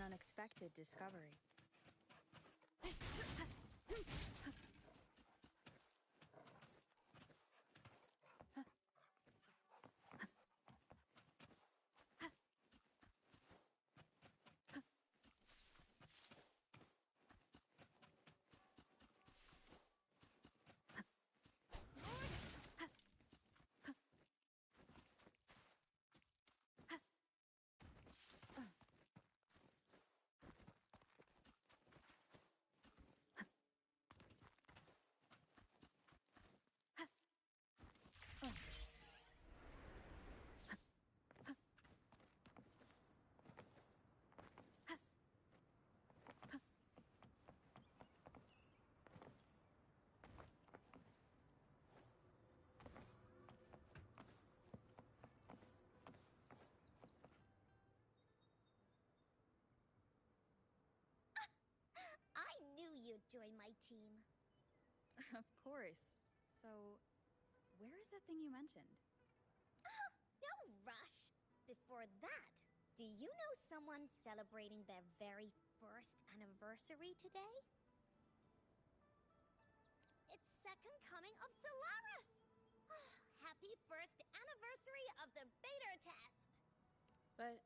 unexpected discovery. I knew you'd join my team. Of course. So, where is that thing you mentioned? Oh, no rush. Before that, do you know someone celebrating their very first anniversary today? It's second coming of Solaris! Happy first anniversary of the beta test! But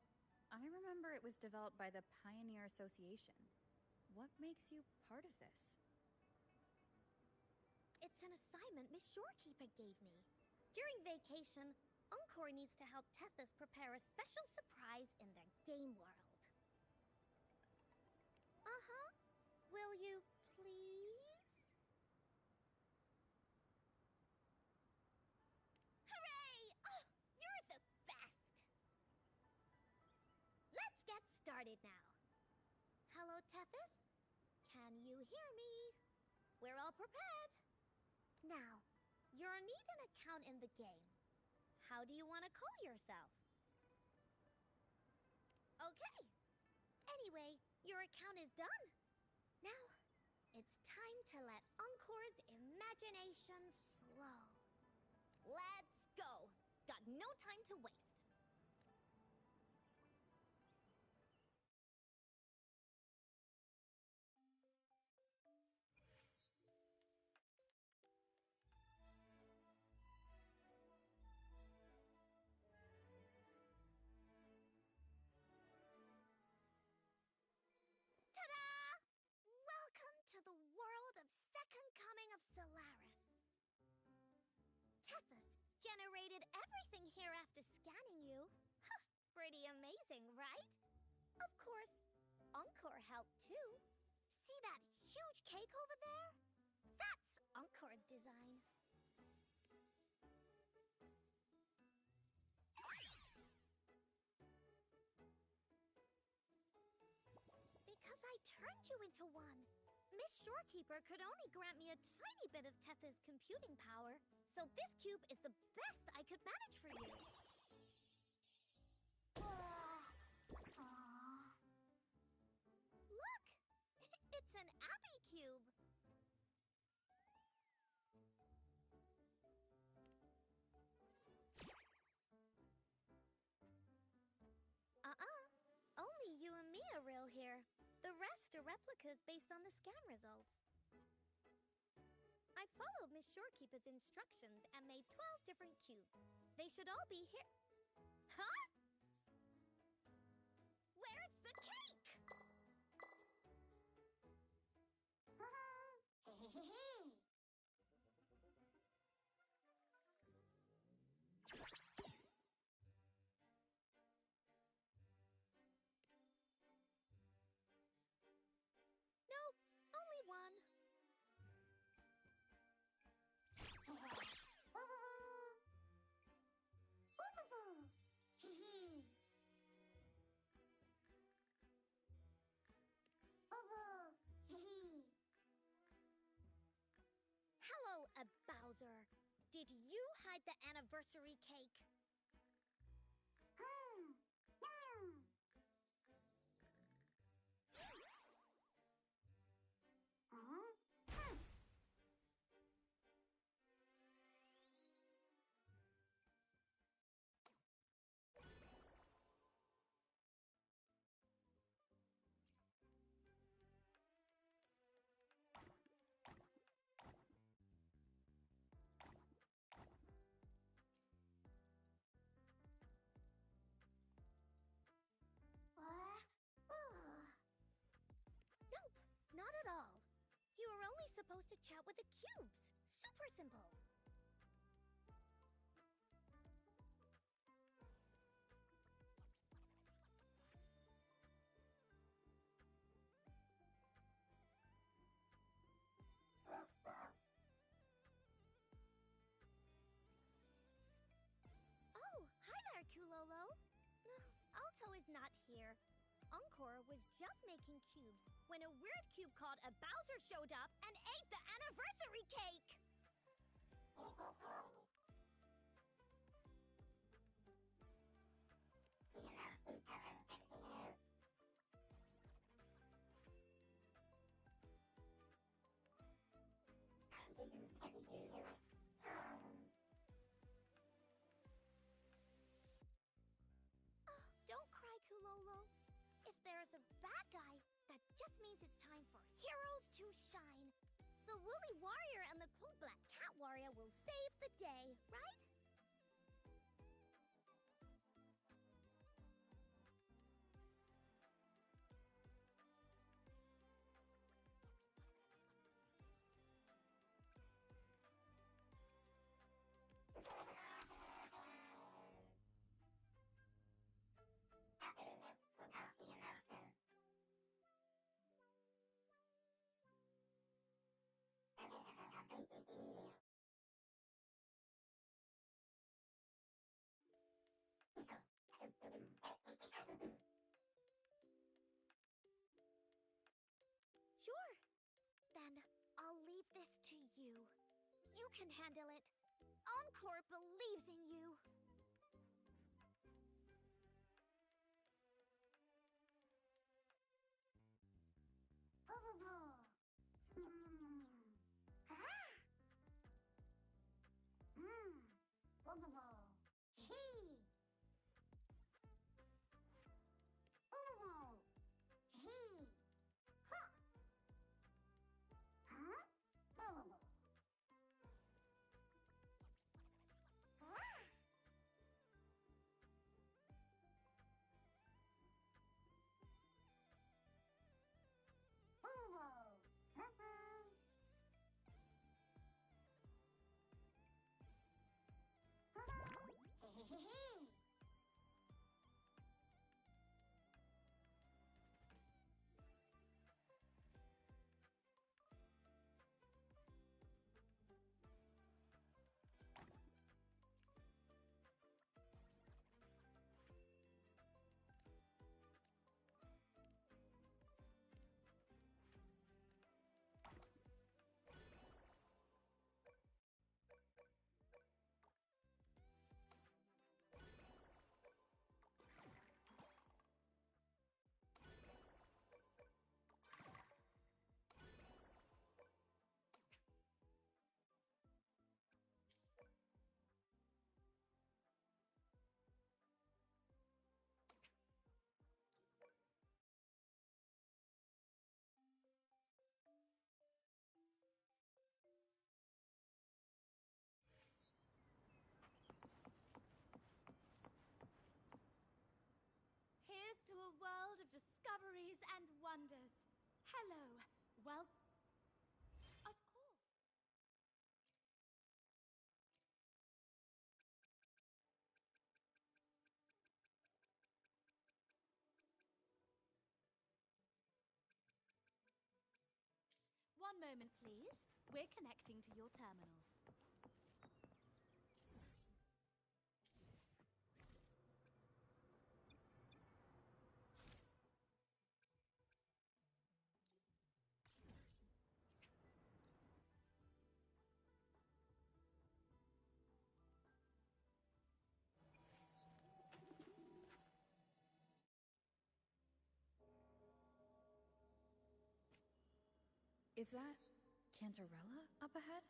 I remember it was developed by the Pioneer Association. What makes you part of this? It's an assignment Miss Shorekeeper gave me. During vacation, Encore needs to help Tethys prepare a special surprise in their game world. Uh-huh. Will you please? Hooray! Oh, you're the best! Let's get started now. Hello, Tethys? Can you hear me? We're all prepared. Now, you'll need an account in the game. How do you want to call yourself? Okay. Anyway, your account is done. Now, it's time to let Encore's imagination flow. Let's go. Got no time to waste. Ta-da! Welcome to the world of Second Coming of Solaris. Tethys generated everything here after scanning you. Pretty amazing, right? Of course, Encore helped too. See that huge cake over there? That's Encore's design. Because I turned you into one. Miss Shorekeeper could only grant me a tiny bit of Tethys' computing power, so this cube is the best I could manage for you. Look! It's an Abby cube! Only you and me are real here. The rest are replicas based on the scan results. I followed Miss Shorekeeper's instructions and made 12 different cubes. They should all be here. Huh? Where's the cake? Nope, only one. Hello, Bowser. Did you hide the anniversary cake? supposed to chat with the cubes. Super simple. Oh, hi there, Kulolo. Alto is not here. Encore was just making cubes when a weird cube called a Bowser showed up and ate the anniversary cake! Don't cry, Kulolo. If there's a bad guy, that just means it's time for heroes to shine. The Woolly Warrior and the Cool Black Cat Warrior will save the day, right? Sure. Then I'll leave this to you. You can handle it. Encore believes in you. Here's to a world of discoveries and wonders. Hello. Well, of course. One moment, please. We're connecting to your terminal. Is that Cantarella up ahead?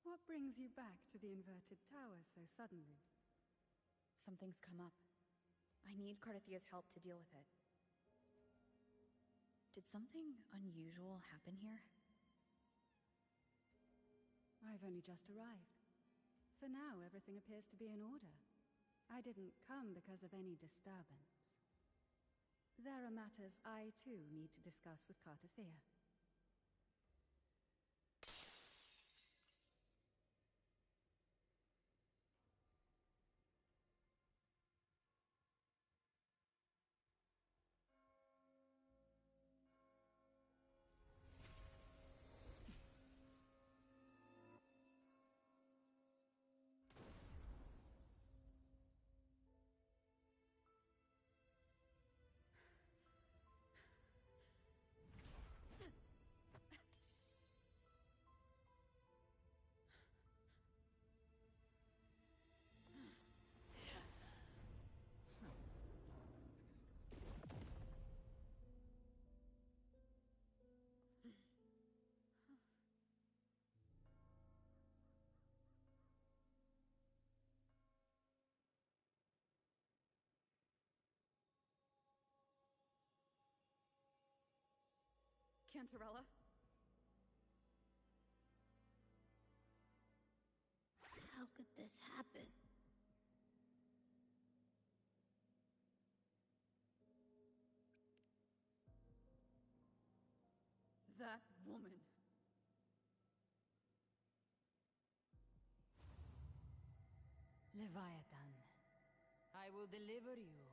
What brings you back to the inverted tower so suddenly? Something's come up. I need Cardathia's help to deal with it. Did something unusual happen here? I've only just arrived. For now, everything appears to be in order. I didn't come because of any disturbance. There are matters I, too, need to discuss with Cardathia. Cantarella? How could this happen? That woman. Leviathan, I will deliver you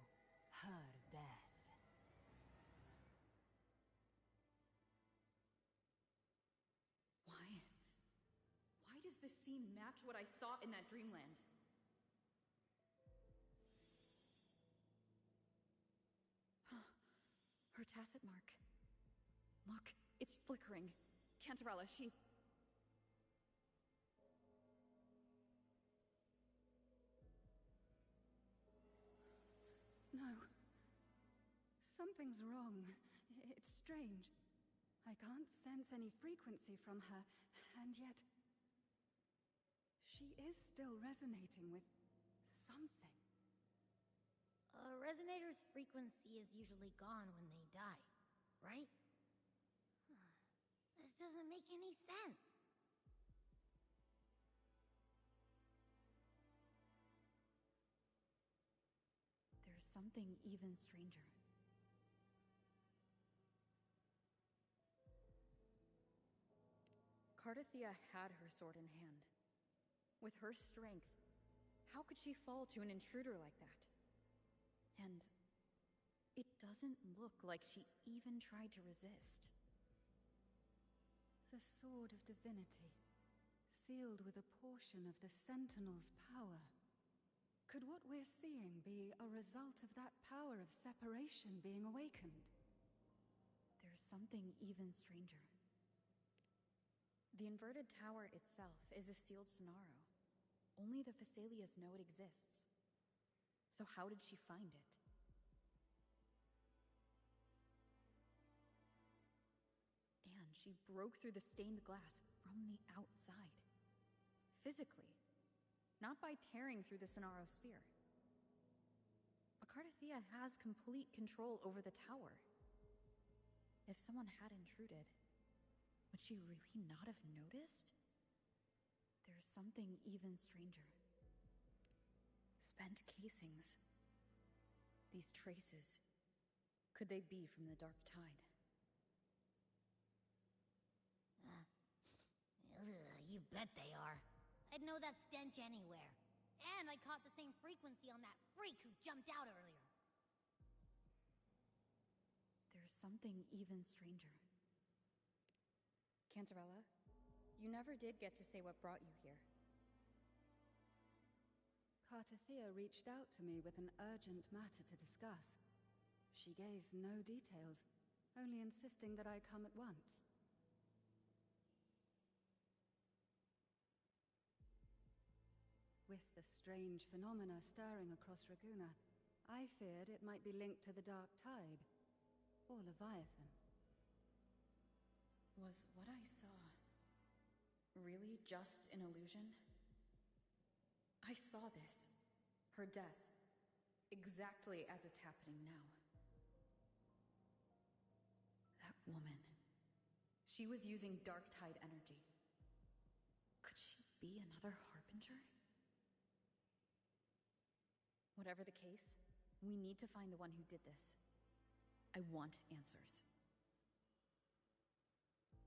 her death. Why? Why does this scene match what I saw in that dreamland? Her tacit mark. Look, it's flickering. Cantarella, she's... No. Something's wrong. It's strange. I can't sense any frequency from her, and yet... she is still resonating with something. A resonator's frequency is usually gone when they die, right? This doesn't make any sense. There's something even stranger. Cardathia had her sword in hand. With her strength, how could she fall to an intruder like that? And it doesn't look like she even tried to resist. The Sword of Divinity, sealed with a portion of the Sentinel's power. Could what we're seeing be a result of that power of separation being awakened? There's something even stranger. The inverted tower itself is a sealed Sonaro. Only the Phasalias know it exists. So how did she find it? And she broke through the stained glass from the outside. Physically. Not by tearing through the Sonaro sphere. But Cardathia has complete control over the tower. If someone had intruded, would she really not have noticed? There's something even stranger. Spent casings. These traces. Could they be from the Dark Tide? You bet they are. I'd know that stench anywhere. And I caught the same frequency on that freak who jumped out earlier. There's something even stranger. Cantarella, you never did get to say what brought you here. Cardathia reached out to me with an urgent matter to discuss. She gave no details, only insisting that I come at once. With the strange phenomena stirring across Raguna, I feared it might be linked to the Dark Tide, or Leviathan. Was what I saw really just an illusion? I saw this, her death, exactly as it's happening now. That woman, she was using dark tide energy. Could she be another harbinger? Whatever the case, we need to find the one who did this. I want answers.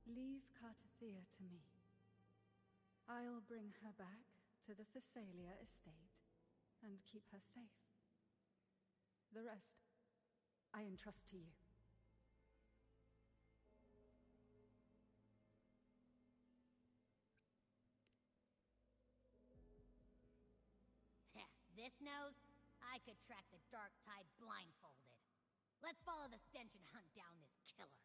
Leave Cartathea to me. I'll bring her back to the Phasalia estate and keep her safe. The rest, I entrust to you. This nose? I could track the dark tide blindfolded. Let's follow the stench and hunt down this killer.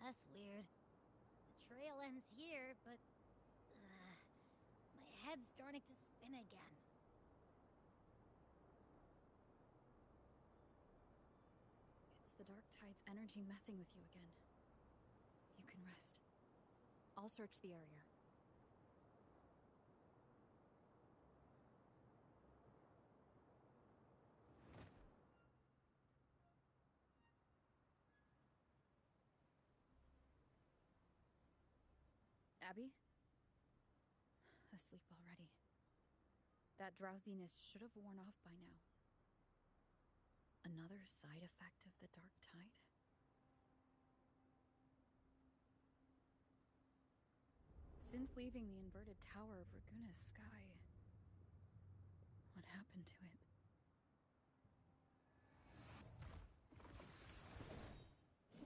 That's weird. The trail ends here, but... my head's starting to spin again. It's the dark tide's energy messing with you again. You can rest. I'll search the area. Abby? Asleep already. That drowsiness should have worn off by now. Another side effect of the dark tide? Since leaving the inverted tower of Raguna's sky, what happened to it?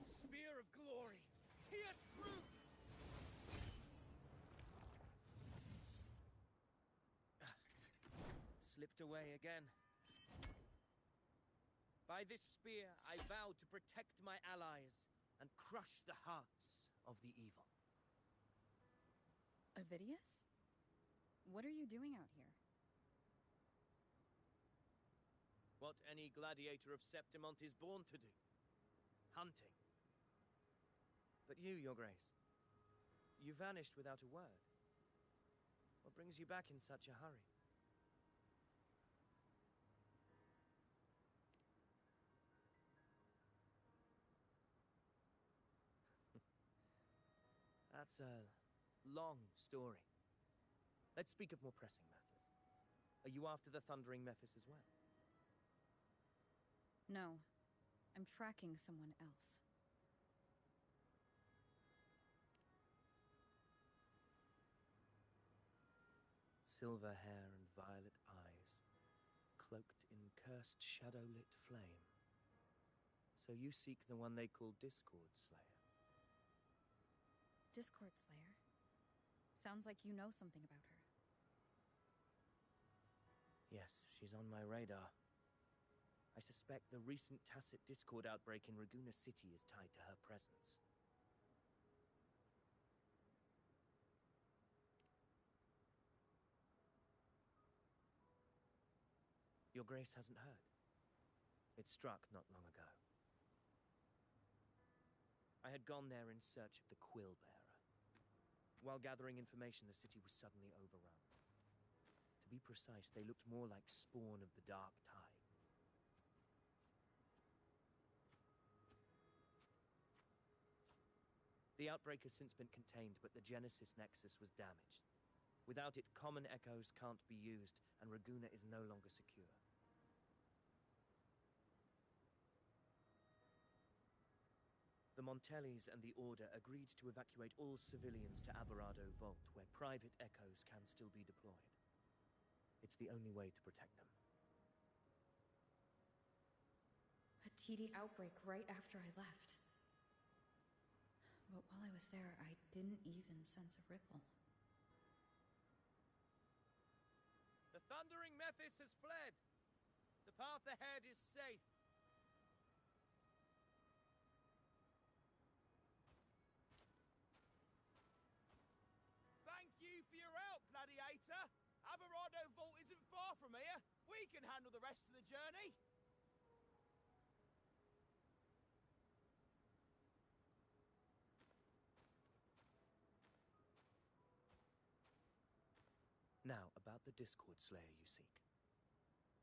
Spear of glory! Pierce through! Slipped away again. By this spear, I vow to protect my allies and crush the hearts of the evil. Avidius? What are you doing out here? What any gladiator of Septimont is born to do. Hunting. But you, Your Grace, you vanished without a word. What brings you back in such a hurry? That's a long story. Let's speak of more pressing matters. Are you after the Thundering Mephis as well? No. I'm tracking someone else. Silver hair and violet eyes, cloaked in cursed shadow-lit flame. So you seek the one they call Discord Slayer. Discord Slayer? Sounds like you know something about her. Yes, she's on my radar. I suspect the recent tacit Discord outbreak in Raguna City is tied to her presence. Your Grace hasn't heard. It struck not long ago. I had gone there in search of the Quill Bearer. While gathering information, the city was suddenly overrun. To be precise, they looked more like spawn of the dark tide. The outbreak has since been contained, but the Genesis Nexus was damaged. Without it, common echoes can't be used, and Raguna is no longer secure. The Montellis and the Order agreed to evacuate all civilians to Averado Vault, where private echoes can still be deployed. It's the only way to protect them. TD outbreak right after I left. But while I was there, I didn't even sense a ripple. The Thundering Mephis has fled. The path ahead is safe. Thank you for your help, Gladiator. Averado Vault isn't far from here. We can handle the rest of the journey. Now, about the Discord Slayer you seek.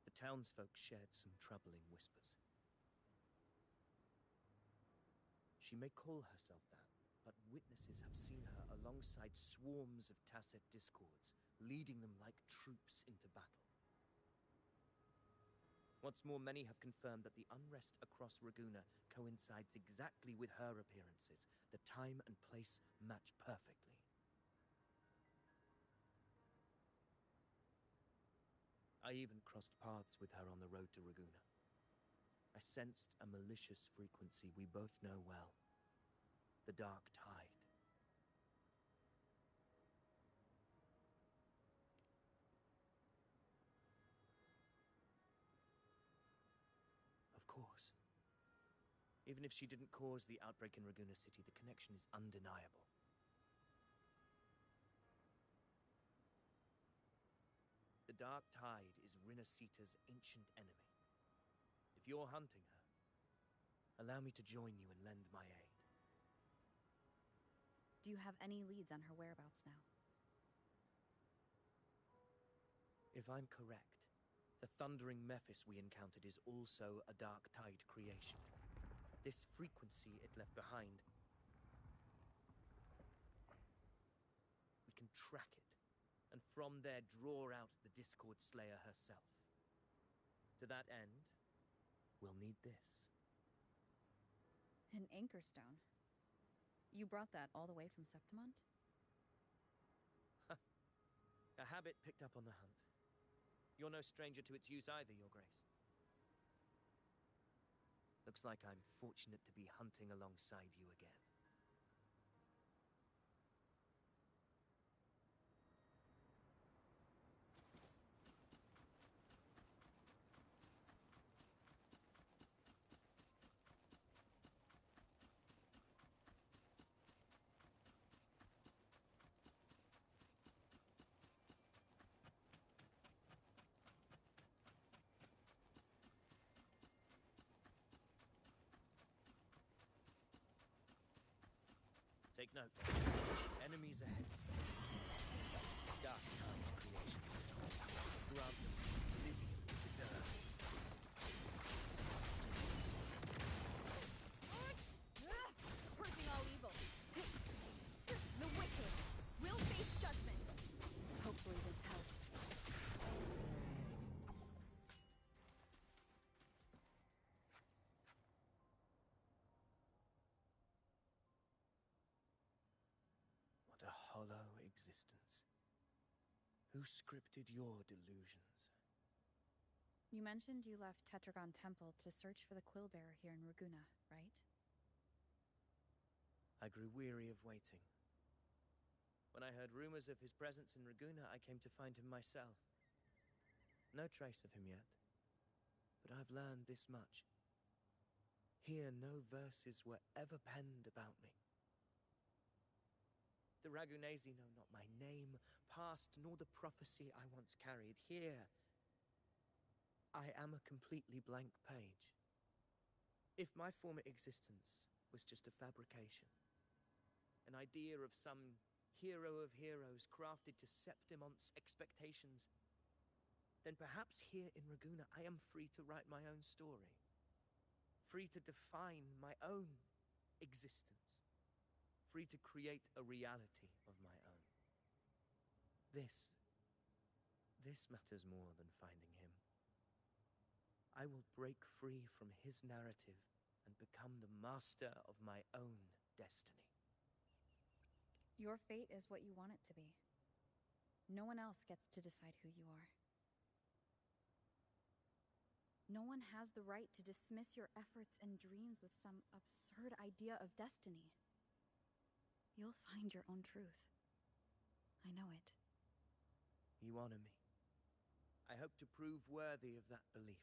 The townsfolk shared some troubling whispers. She may call herself that, but witnesses have seen her alongside swarms of Tacet Discords, leading them like troops into battle. What's more, many have confirmed that the unrest across Raguna coincides exactly with her appearances. The time and place match perfectly. I even crossed paths with her on the road to Raguna. I sensed a malicious frequency we both know well. The Dark Tide. Of course. Even if she didn't cause the outbreak in Raguna City, the connection is undeniable. The Dark Tide is Rinascita's ancient enemy. If you're hunting her, allow me to join you and lend my aid. Do you have any leads on her whereabouts now? If I'm correct, the Thundering Mephis we encountered is also a Dark Tide creation. This frequency it left behind, we can track it, and from there draw out the Discord Slayer herself. To that end, we'll need this. An anchor stone. You brought that all the way from Septimont? A habit picked up on the hunt. You're no stranger to its use either, Your Grace. Looks like I'm fortunate to be hunting alongside you again. Take note. Enemies ahead. Dark Tide creations. Grant them the oblivion they deserve. Purging all evil. The wicked will face judgment. Hopefully this helps. What a hollow existence. Who scripted your delusions? You mentioned you left Tetragon Temple to search for the Quillbearer here in Raguna, right? I grew weary of waiting. When I heard rumors of his presence in Raguna, I came to find him myself. No trace of him yet, but I've learned this much. Here, no verses were ever penned about me. The Ragunesi know not my name, past, nor the prophecy I once carried. Here, I am a completely blank page. If my former existence was just a fabrication, an idea of some hero of heroes crafted to Septimont's expectations, then perhaps here in Raguna I am free to write my own story, free to define my own existence, free to create a reality of my own. This matters more than finding him. I will break free from his narrative and become the master of my own destiny. Your fate is what you want it to be. No one else gets to decide who you are. No one has the right to dismiss your efforts and dreams with some absurd idea of destiny. You'll find your own truth. I know it. You honor me. I hope to prove worthy of that belief.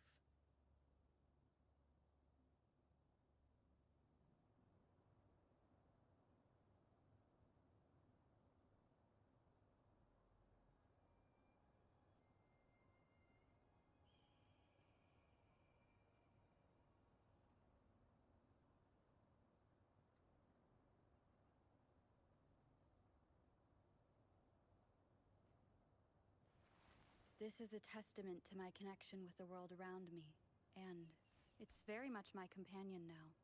This is a testament to my connection with the world around me, and it's very much my companion now,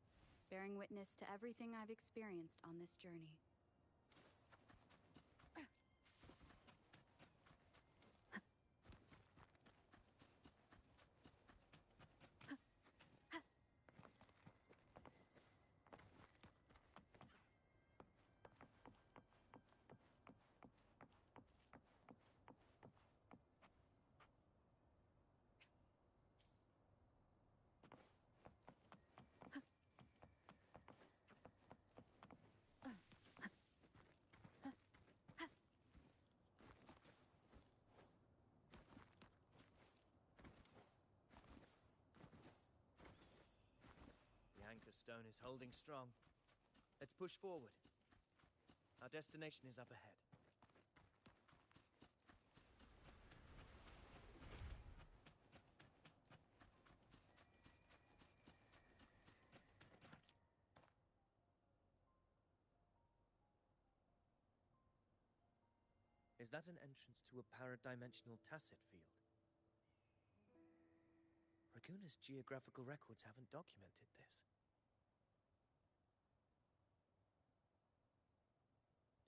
bearing witness to everything I've experienced on this journey. The anchor stone is holding strong. Let's push forward. Our destination is up ahead. Is that an entrance to a paradimensional tacit field? Raguna's geographical records haven't documented this.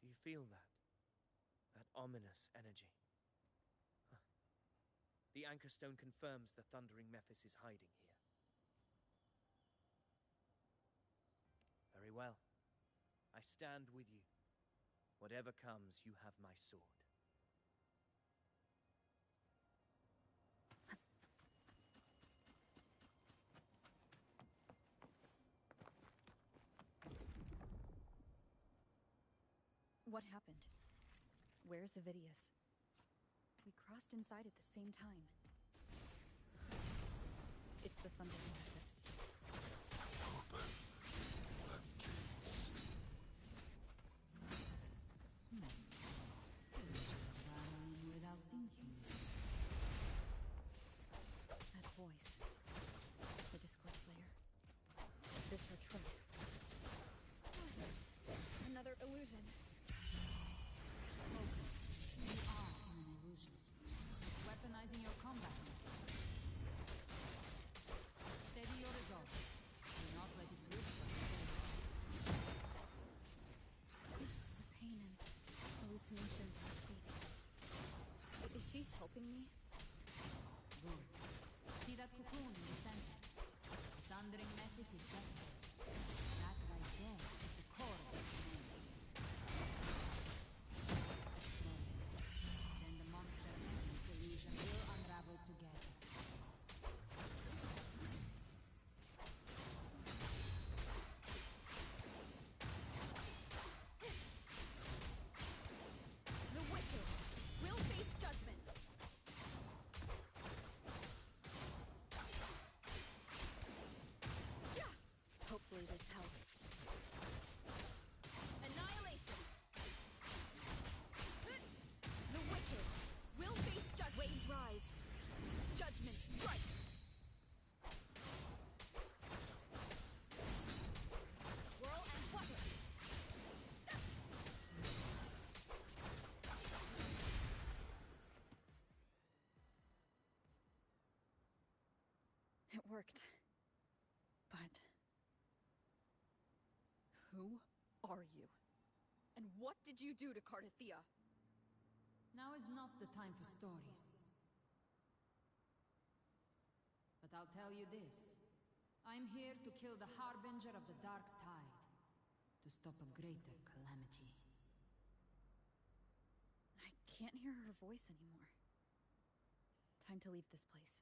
Do you feel that? That ominous energy? Huh. The anchor stone confirms the thundering Mephis is hiding here. Very well. I stand with you. Whatever comes, you have my sword. What happened? Where's Avidius? We crossed inside at the same time. It's the thundering Mephis. Without thinking. That voice. The Discord Slayer. Is this her trick? Another illusion. Focus. You are in an illusion. It's weaponizing your combat instincts. Steady your resolve. Do not let its whisper stay. The pain and hallucinations are fading. Is she helping me? Good. See that cocoon in the center? The thundering Mephis is dead. That right there is the core of this command. Destroy it. Then the monster Mephis illusion will unravel together. The wicked will face judgment. Yeah. Hopefully this helps. Annihilation. The wicked will face judgment. Waves rise. Judgment strikes. Whirl and water. It worked. But who are you? And what did you do to Cardathia? Now is not the time for stories. But I'll tell you this. I'm here to kill the Harbinger of the Dark Tide. To stop a greater calamity. I can't hear her voice anymore. Time to leave this place.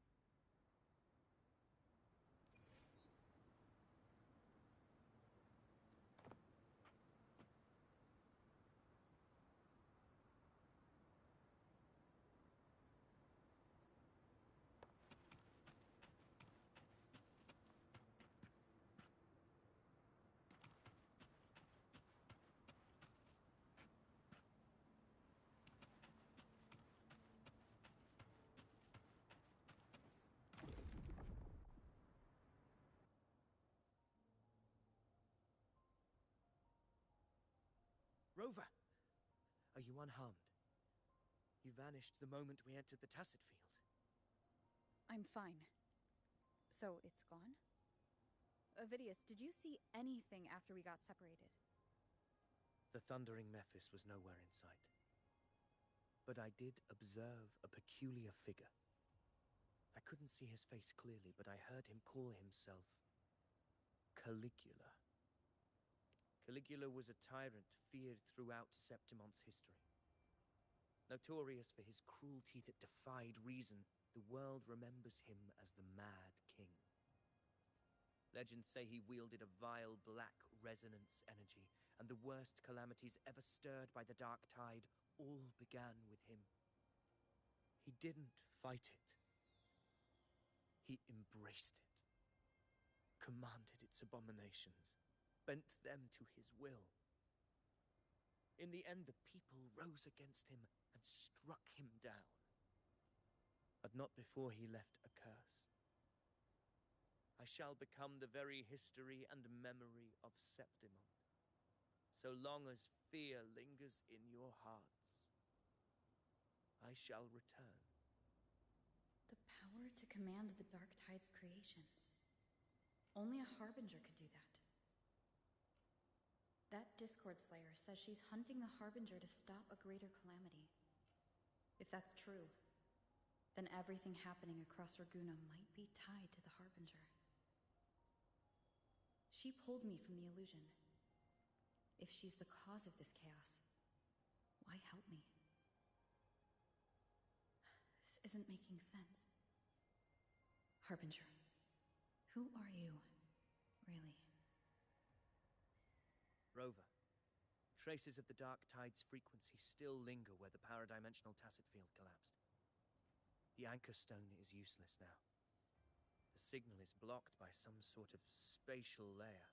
Rover! Are you unharmed? You vanished the moment we entered the Tacit Field. I'm fine. So, it's gone? Ovidius, did you see anything after we got separated? The thundering Mephis was nowhere in sight. But I did observe a peculiar figure. I couldn't see his face clearly, but I heard him call himself Caligula. Caligula was a tyrant feared throughout Septimon's history. Notorious for his cruelty that defied reason, the world remembers him as the Mad King. Legends say he wielded a vile black resonance energy, and the worst calamities ever stirred by the Dark Tide all began with him. He didn't fight it. He embraced it, commanded its abominations, bent them to his will. In the end, the people rose against him and struck him down. But not before he left a curse. I shall become the very history and memory of Septimon, so long as fear lingers in your hearts. I shall return. The power to command the Dark Tide's creations. Only a Harbinger could do that. That Discord Slayer says she's hunting the Harbinger to stop a greater calamity. If that's true, then everything happening across Raguna might be tied to the Harbinger. She pulled me from the illusion. If she's the cause of this chaos, why help me? This isn't making sense. Harbinger, who are you, really? Rover, traces of the Dark Tide's frequency still linger where the paradimensional Tacit Field collapsed. The Anchor Stone is useless now. The signal is blocked by some sort of spatial layer.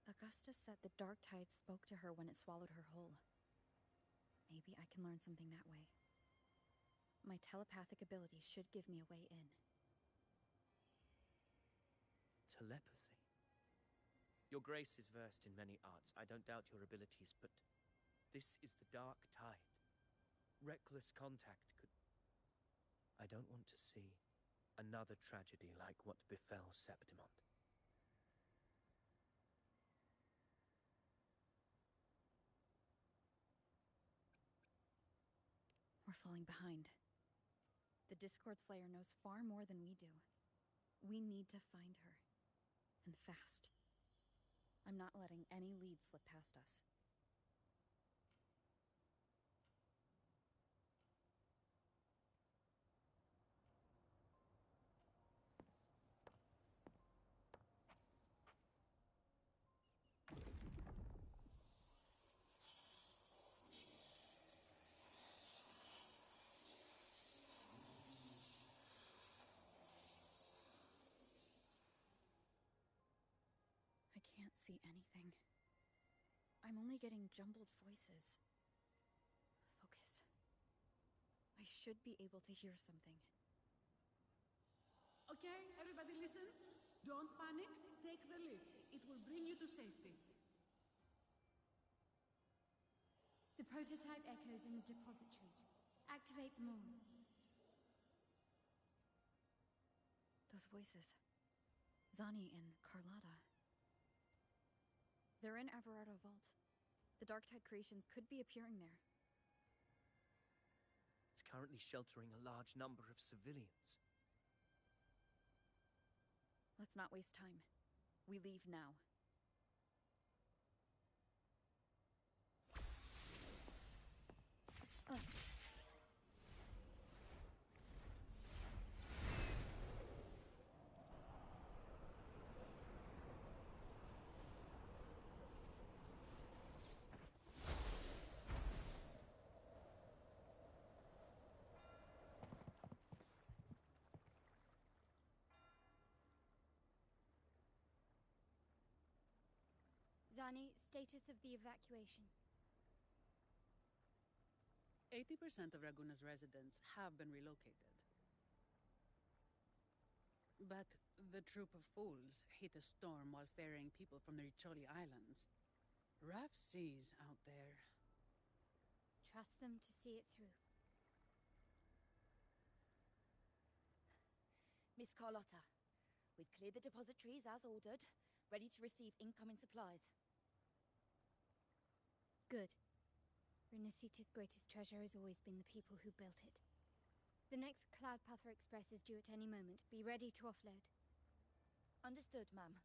Augusta said the Dark Tide spoke to her when it swallowed her whole. Maybe I can learn something that way. My telepathic ability should give me a way in. Telepathy? Your Grace is versed in many arts. I don't doubt your abilities, but this is the Dark Tide. Reckless contact could... I don't want to see another tragedy like what befell Septimon. We're falling behind. The Discord Slayer knows far more than we do. We need to find her. And fast. I'm not letting any lead slip past us. I can't see anything. I'm only getting jumbled voices. Focus. I should be able to hear something. Okay, everybody listen. Don't panic. Take the lift. It will bring you to safety. The prototype echoes in the depositories. Activate them all. Those voices. Zani and Carlotta. They're in Averardo Vault. The Dark Tide creations could be appearing there. It's currently sheltering a large number of civilians. Let's not waste time. We leave now. Zani, status of the evacuation. 80% of Raguna's residents have been relocated. But the troop of fools hit a storm while ferrying people from the Riccioli Islands. Rough seas out there. Trust them to see it through. Miss Carlotta, we've cleared the depositories as ordered, ready to receive incoming supplies. Good. Rinascita's greatest treasure has always been the people who built it. The next Cloudpather Express is due at any moment. Be ready to offload. Understood, ma'am.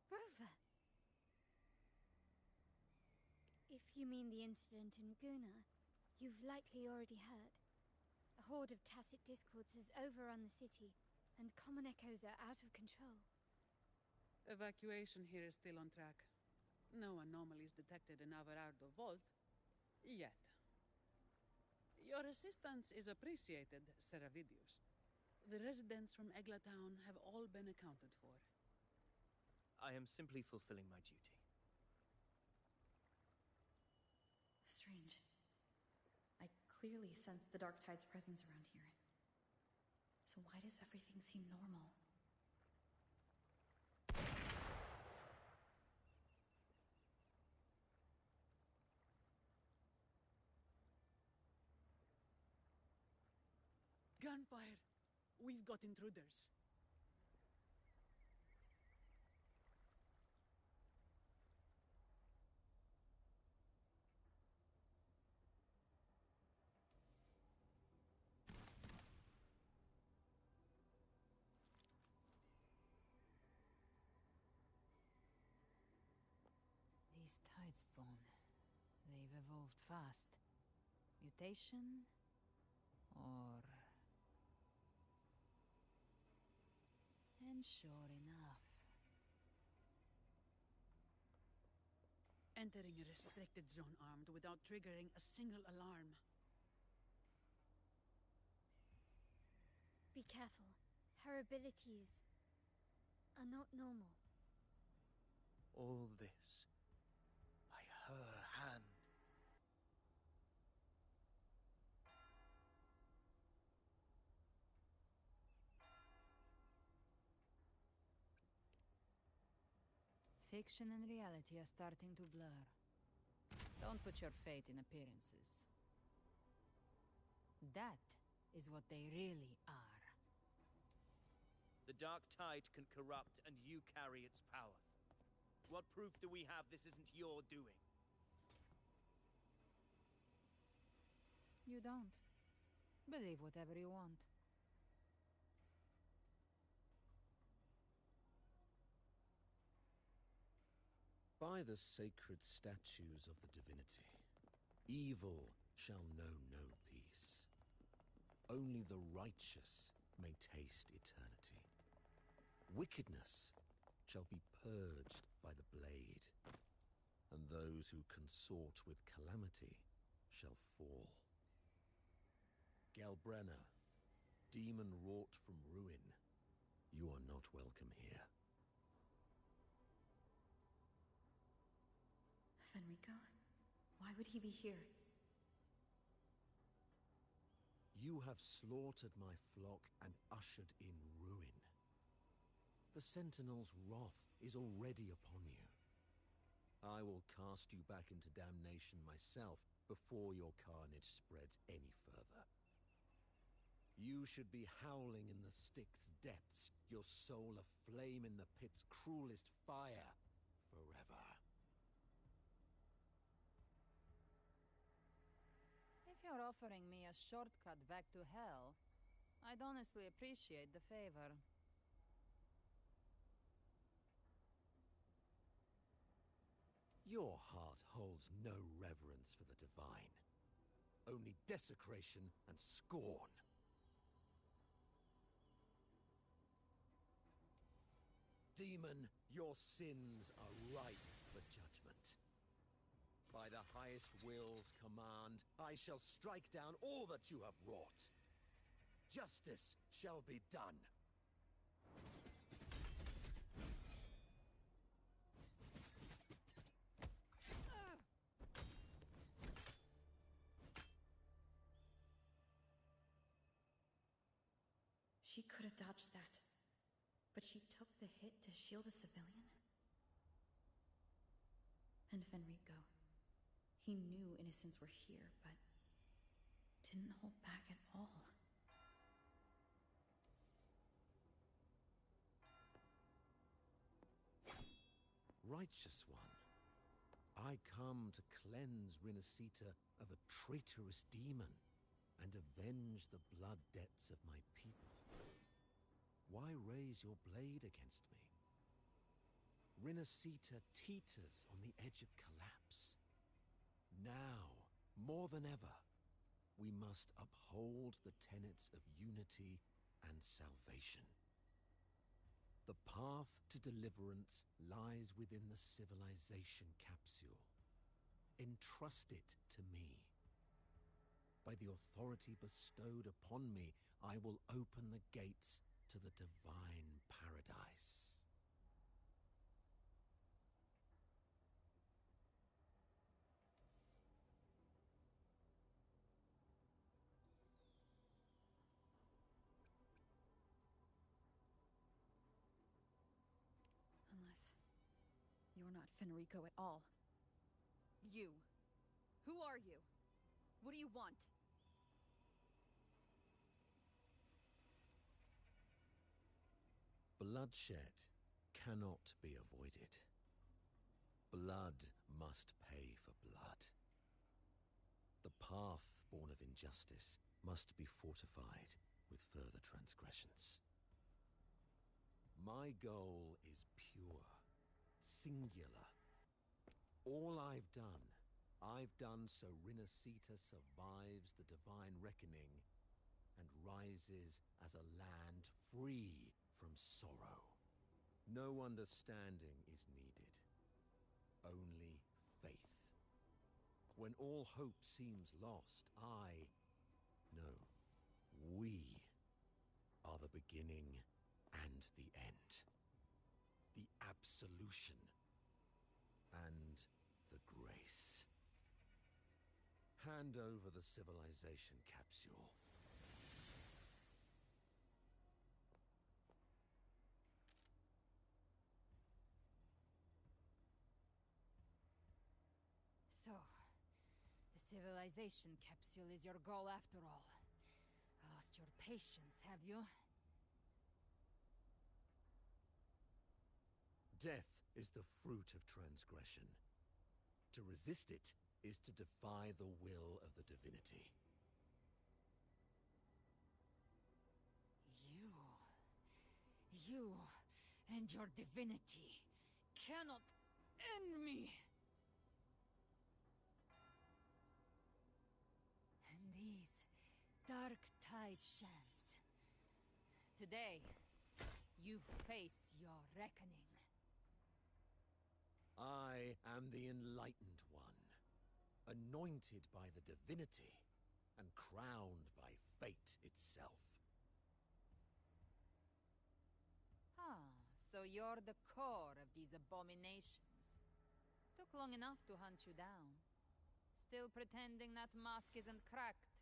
Rover! If you mean the incident in Raguna, you've likely already heard. A horde of tacit discords has overrun the city, and common echoes are out of control. Evacuation here is still on track. No anomalies detected in Averardo Vault. Yet. Your assistance is appreciated, Seravidius. The residents from Eglatown have all been accounted for. I am simply fulfilling my duty. Strange. I clearly sense the Dark Tide's presence around here. So why does everything seem normal? Gunfire! We've got intruders. These Tidespawn, they've evolved fast. Mutation? Or... And sure enough. Entering a restricted zone armed without triggering a single alarm. Be careful. Her abilities are not normal. All this by her hand. Fiction and reality are starting to blur. Don't put your fate in appearances. That is what they really are. The Dark Tide can corrupt, and you carry its power. What proof do we have this isn't your doing? You don't. Believe whatever you want. By the sacred statues of the divinity, evil shall know no peace. Only the righteous may taste eternity. Wickedness shall be purged by the blade, and those who consort with calamity shall fall. Galbrenna, demon wrought from ruin, you are not welcome here. Fenrico? Why would he be here? You have slaughtered my flock and ushered in ruin. The Sentinel's wrath is already upon you. I will cast you back into damnation myself before your carnage spreads any further. You should be howling in the Styx depths, your soul aflame in the pit's cruelest fire forever. If you're offering me a shortcut back to hell, I'd honestly appreciate the favor. Your heart holds no reverence for the divine, only desecration and scorn. Demon, your sins are ripe for judgment. By the highest will's command, I shall strike down all that you have wrought. Justice shall be done. She could have dodged that. But she took the hit to shield a civilian? And Fenrico. He knew innocents were here, but didn't hold back at all. Righteous one, I come to cleanse Rinascita of a traitorous demon and avenge the blood debts of my people. Why raise your blade against me? Rinascita teeters on the edge of collapse. Now, more than ever, we must uphold the tenets of unity and salvation. The path to deliverance lies within the civilization capsule. Entrust it to me. By the authority bestowed upon me, I will open the gates to the divine paradise. Unless you're not Fenrico at all. You. Who are you? What do you want? Bloodshed cannot be avoided. Blood must pay for blood. The path born of injustice must be fortified with further transgressions. My goal is pure, singular. All I've done so Rinascita survives the divine reckoning and rises as a land free from sorrow. No understanding is needed, only faith. When all hope seems lost, we are the beginning and the end. The absolution and the grace. Hand over the civilization capsule. So, the civilization capsule is your goal after all. Lost your patience, have you? Death is the fruit of transgression. To resist it is to defy the will of the divinity. You and your divinity cannot end me! And these dark tide shams. Today, you face your reckoning. I am the enlightened one, anointed by the divinity and crowned by fate itself. So you're the core of these abominations. Took long enough to hunt you down. Still pretending that mask isn't cracked.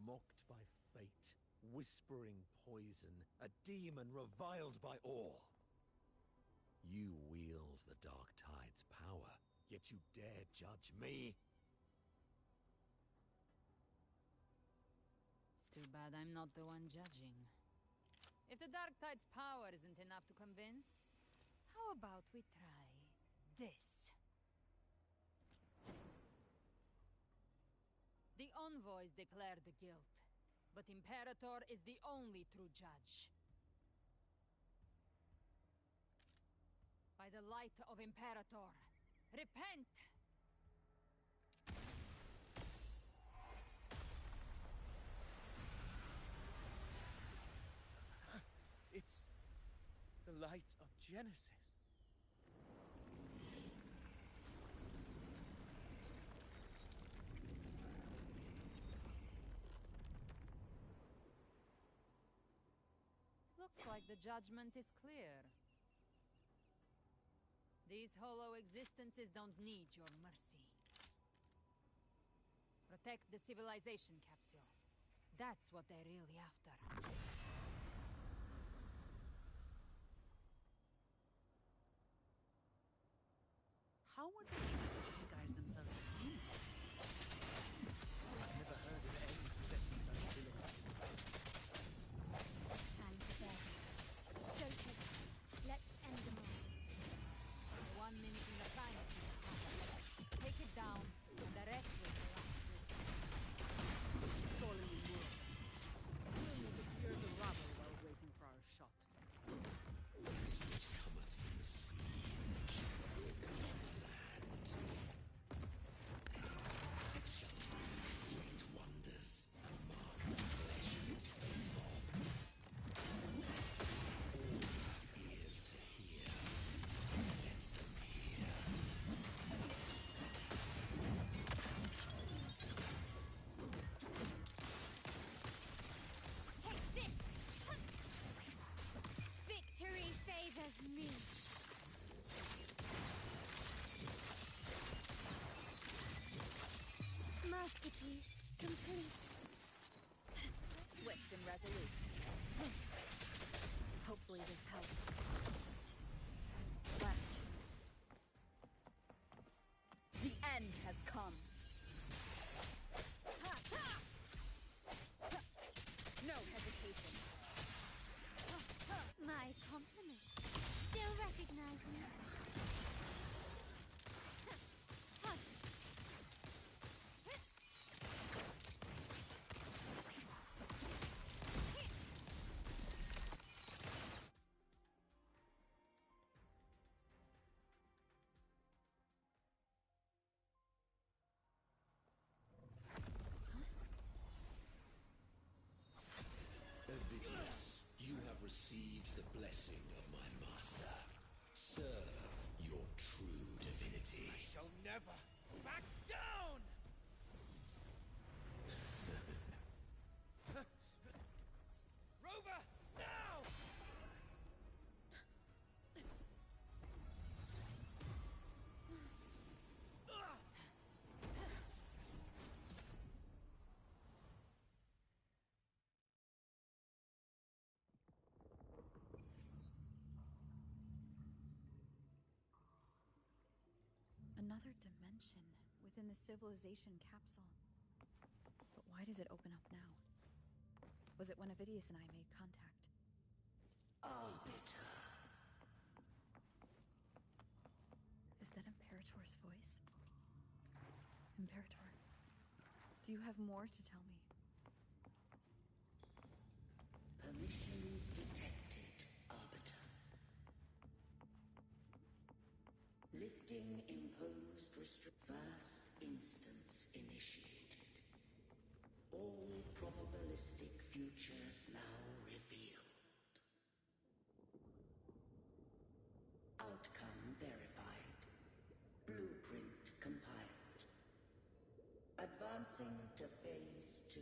Mocked by fate, whispering poison, a demon reviled by all. You wield the Dark Tide's power, yet you dare judge me? It's too bad I'm not the one judging. If the Dark Tide's power isn't enough to convince, how about we try this? The envoys declare the guilt, but Imperator is the only true judge. By the light of Imperator, repent! It's the light of Genesis. Looks like the judgment is clear. These hollow existences don't need your mercy. Protect the civilization capsule. That's what they're really after. how would they disguise themselves as humans? I've never heard of any possessing such abilities. Time to bed. Don't hesitate. Let's end them all. 1 minute in the finest is a half. Take it down, and the rest will go after. Stolen in Europe. We'll need to clear the rubble while waiting for our shot. Which cometh from the sea, shall come on the land. It shall do great wonders, and mark the flesh of its faithful. All ears to hear, let them hear. Take this! Victory favors me! Masterpiece complete. Swift and resolute. Hopefully this helps. Last chance. The end has come. No hesitation. My compliments. Still recognize me? Ovidius, you have received the blessing of my master. Serve your true divinity. I shall never back down! Rover, now! Another dimension within the civilization capsule. But why does it open up now? Was it when Ovidius and I made contact? Arbiter. Is that Imperator's voice? Imperator, do you have more to tell me? Permissions detected, Arbiter. Lifting imposed first instance initiated. All probabilistic futures now revealed. Outcome verified. Blueprint compiled. Advancing to phase 2.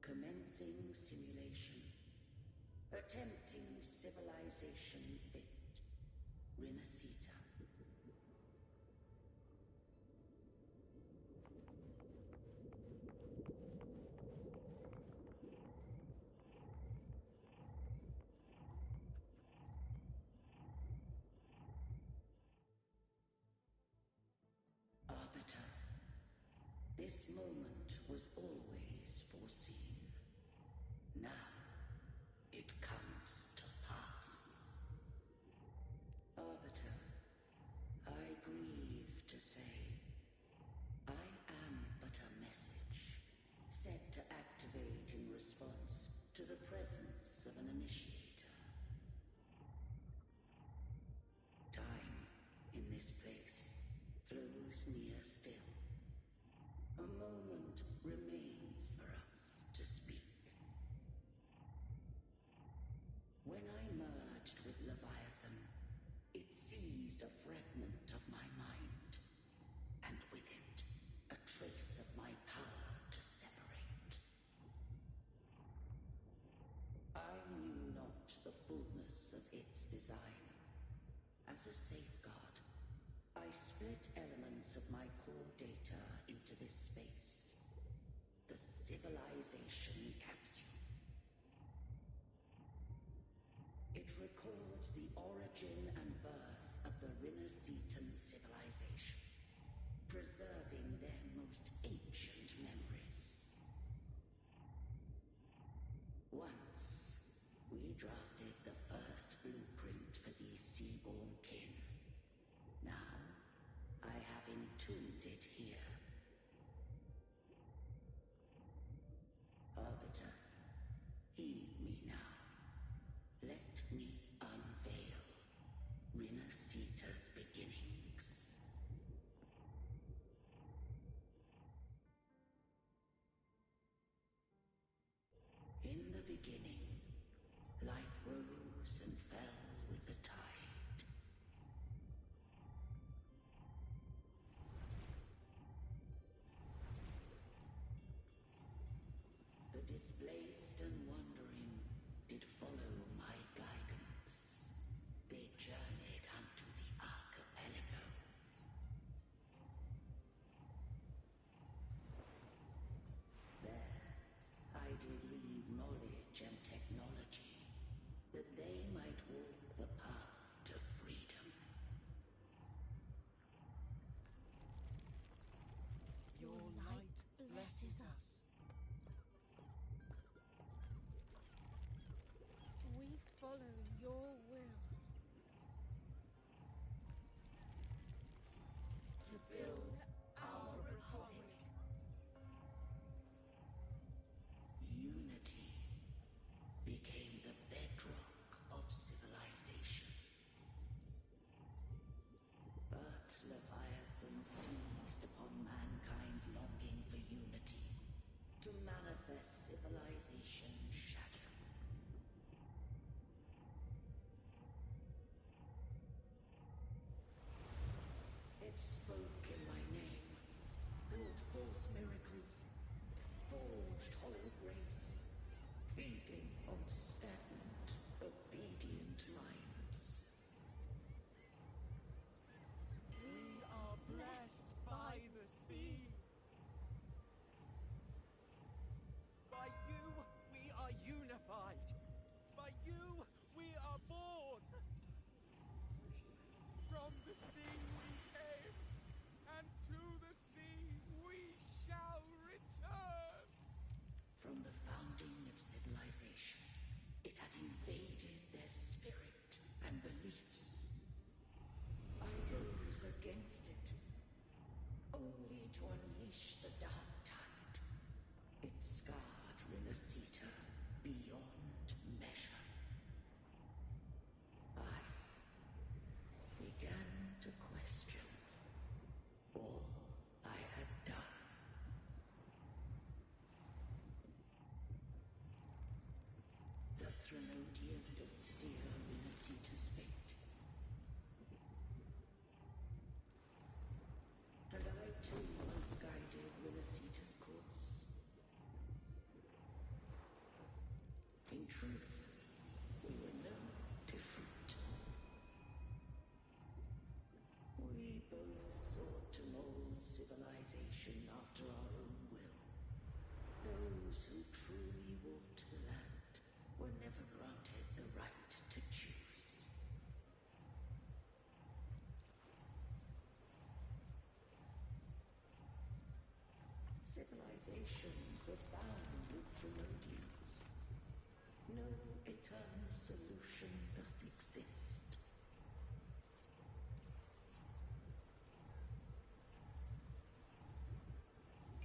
Commencing simulation. Attempting civilization fit. Rinascita. Arbiter, this moment was always foreseen. Now, it comes to pass. Arbiter, I grieve to say, I am but a message, set to activate in response to the presence of an initiator. Time, in this place, flows near still. A moment remains for us to speak. When I merged with Leviathan, it seized a fragment of my mind, and with it, a trace of my power to separate. I knew not the fullness of its design. As a safeguard, I split elements of my core data into this space, the civilization capsule. It records the origin and birth of the Rinascitan civilization, preserving their most ancient memories. Once, we drafted the first blueprint for these seaborn kin. Now, I have entombed it here. Arbiter, heed me now. Let me unveil Rinascita's beginnings. In the beginning, life rose and fell with the tide. The displaced and wandering did follow my guidance. They journeyed unto the archipelago. There, I did leave knowledge and technology, that they might walk the path to freedom. Your light blesses us. We follow your will. To build our republic. Unity became the bedrock of civilization. But Leviathan seized upon mankind's longing for unity, to manifest civilization's shadow. It spoke in my name, wrought false miracles, forged hollow grace, feeding on stagnant, obedient minds. We are blessed by the sea. By you, we are unified. By you, we are born. From the sea we came, and to the sea we shall return. From the founding of civilization, it had invaded their spirit and beliefs. I rose against it, only to unleash the dark tide. It scarred Rinascita beyond measure. I began to question all I had done. The Threnodian did steer Rinascita's fate. And I too once guided Rinascita's course. In truth, we were no different. We both sought to mold civilization after our own will. Those who truly walked the land were never granted the right to choose. Civilizations abound with Threnodians. No eternal solution doth exist.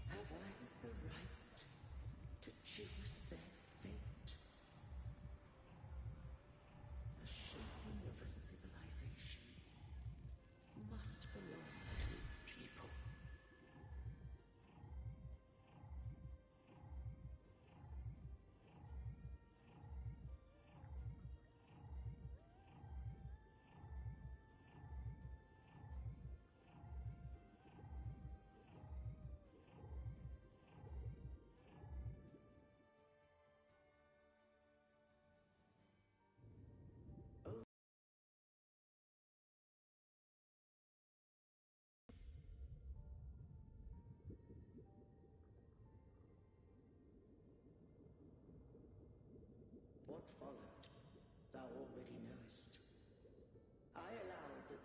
Have I the right to choose their fate? The shaping of a civilization must belong to its people.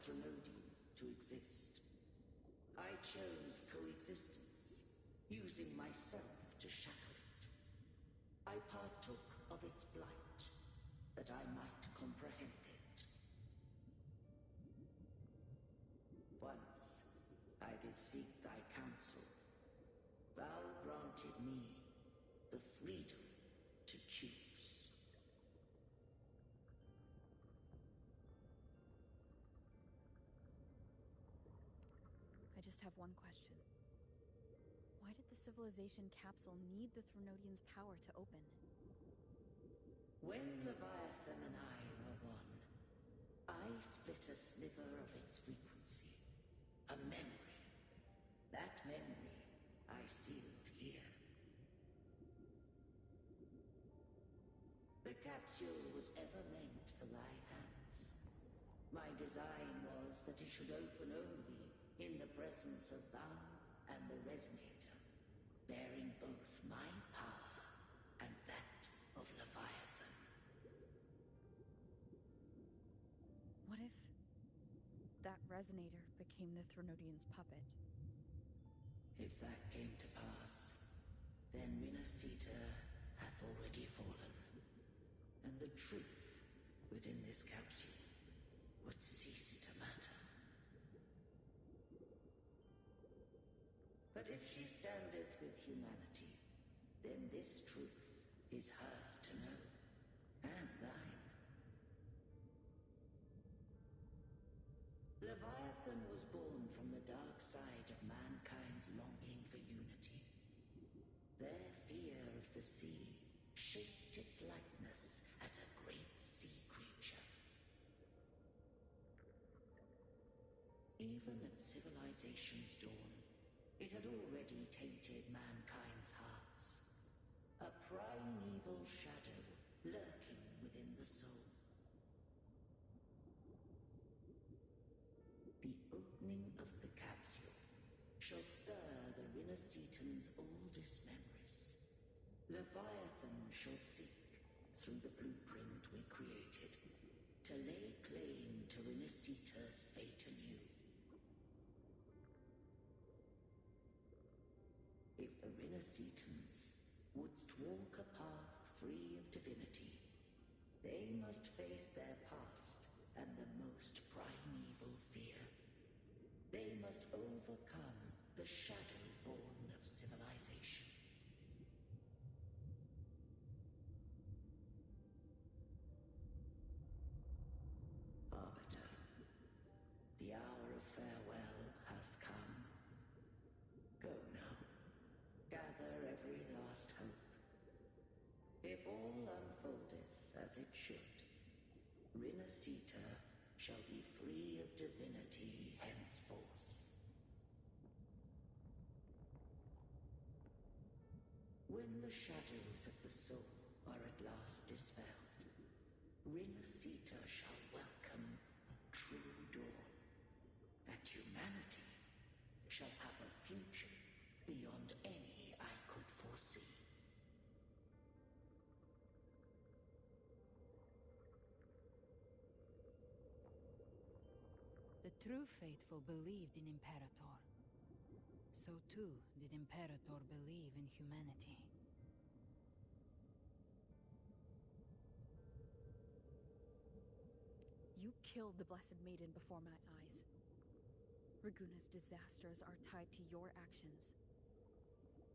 Threnodium to exist. I chose coexistence, using myself to shackle it. I partook of its blight, that I might comprehend it. Once, I did seek thy counsel. Thou granted me the freedom to choose. I just have one question. Why did the civilization capsule need the Threnodian's power to open? When Leviathan and I were one, I split a sliver of its frequency. A memory. That memory I sealed here. The capsule was ever meant for thy hands. My design was that it should open only in the presence of thou and the Resonator, bearing both my power and that of Leviathan. What if that Resonator became the Threnodian's puppet? If that came to pass, then Rinascita hath already fallen, and the truth within this capsule would cease to matter. But if she standeth with humanity, then this truth is hers to know, and thine. Leviathan was born from the dark side of mankind's longing for unity. Their fear of the sea shaped its likeness as a great sea creature. Even at civilization's dawn, it had already tainted mankind's hearts. A primeval shadow lurking within the soul. The opening of the capsule shall stir the Rinascitan's oldest memories. Leviathan shall seek, through the blueprint we created, to lay claim to Rinascita's fate anew. If the Rinascitans wouldst walk a path free of divinity, they must face their past and the most primeval fear. They must overcome the shadow born of civilization. Arbiter, the hour of farewell hath come. Go now. Gather every last hope. If all unfoldeth as it should, Rinascita shall be free of divinity henceforth. When the shadows of the soul are at last dispelled, Rinascita shall welcome a true dawn, and humanity shall have a future beyond any I could foresee. The true faithful believed in Imperator. So too did Imperator believe in humanity. You killed the Blessed Maiden before my eyes. Raguna's disasters are tied to your actions.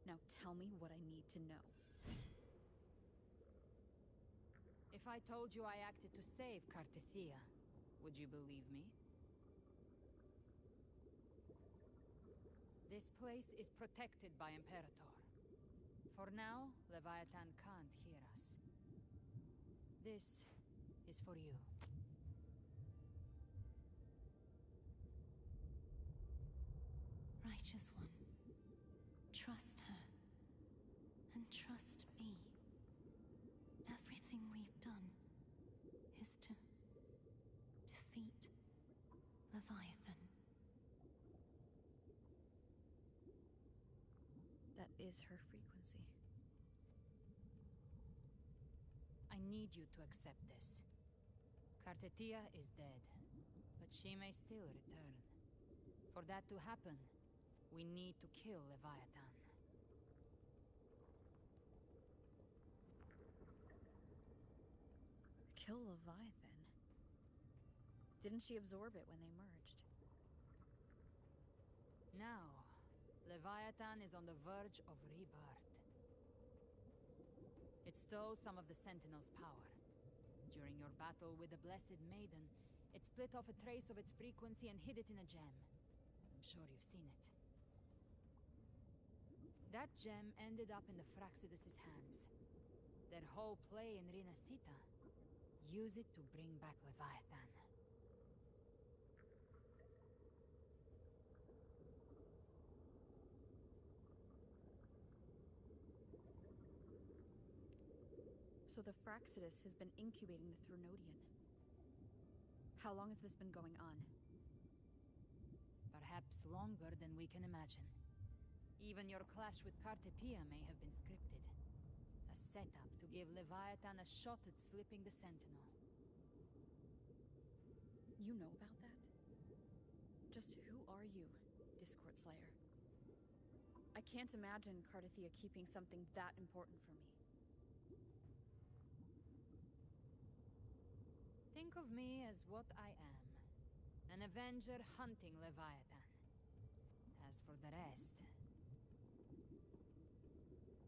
Now tell me what I need to know. If I told you I acted to save Cartethia, would you believe me? This place is protected by Imperator. For now, Leviathan can't hear us. This is for you. Righteous One, trust her. And trust me. Everything we've done is to defeat Leviathan. That is her frequency. I need you to accept this. Cartethia is dead, but But she may still return. For that to happen, we need to kill Leviathan. Kill Leviathan? Didn't she absorb it when they merged? Now, Leviathan is on the verge of rebirth. It stole some of the Sentinel's power. During your battle with the Blessed Maiden, it split off a trace of its frequency and hid it in a gem. I'm sure you've seen it. That gem ended up in the Fraxidus' hands. Their whole play in Rinascita, use it to bring back Leviathan. So the Fraxidus has been incubating the Threnodian. How long has this been going on? Perhaps longer than we can imagine. Even your clash with Kartetia may have been scripted. A setup to give Leviathan a shot at slipping the Sentinel. You know about that? Just who are you, Discord Slayer? I can't imagine Kartetia keeping something that important from me. Think of me as what I am. An Avenger hunting Leviathan. As for the rest...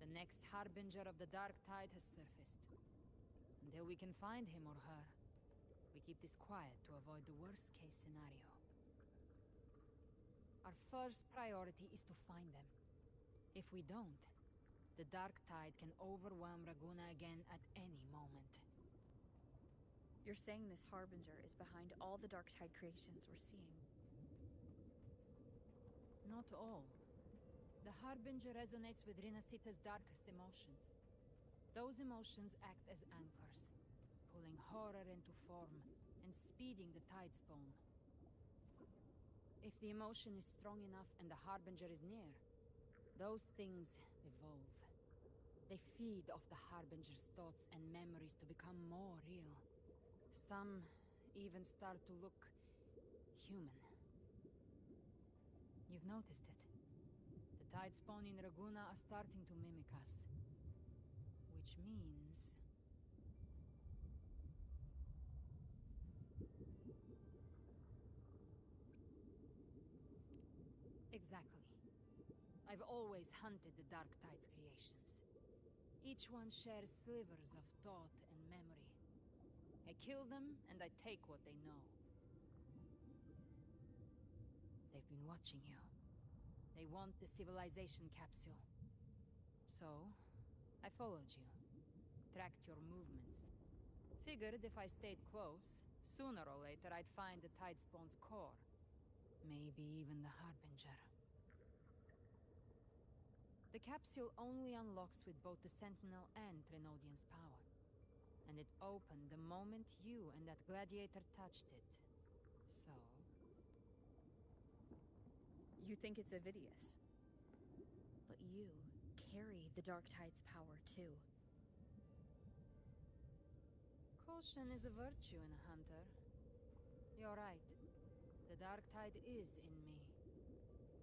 The next Harbinger of the Dark Tide has surfaced. Until we can find him or her, we keep this quiet to avoid the worst-case scenario. Our first priority is to find them. If we don't, the Dark Tide can overwhelm Raguna again at any moment. You're saying this Harbinger is behind all the Dark Tide creations we're seeing? Not all. The Harbinger resonates with Rinascita's darkest emotions. Those emotions act as anchors, pulling horror into form and speeding the tide spawn. If the emotion is strong enough and the Harbinger is near, those things evolve. They feed off the Harbinger's thoughts and memories to become more real. Some even start to look human. You've noticed it. The tide spawn in Raguna are starting to mimic us. Which means... Exactly. I've always hunted the Dark Tide's creations. Each one shares slivers of thought and memory. I kill them, and I take what they know. They've been watching you. They want the civilization capsule. So, I followed you. Tracked your movements. Figured if I stayed close, sooner or later I'd find the Tidespawn's core. Maybe even the Harbinger. The capsule only unlocks with both the Sentinel and Threnodian's power. And it opened the moment you and that gladiator touched it. So... You think it's Avidius. But you carry the Dark Tide's power, too. Caution is a virtue in a hunter. You're right. The Dark Tide is in me.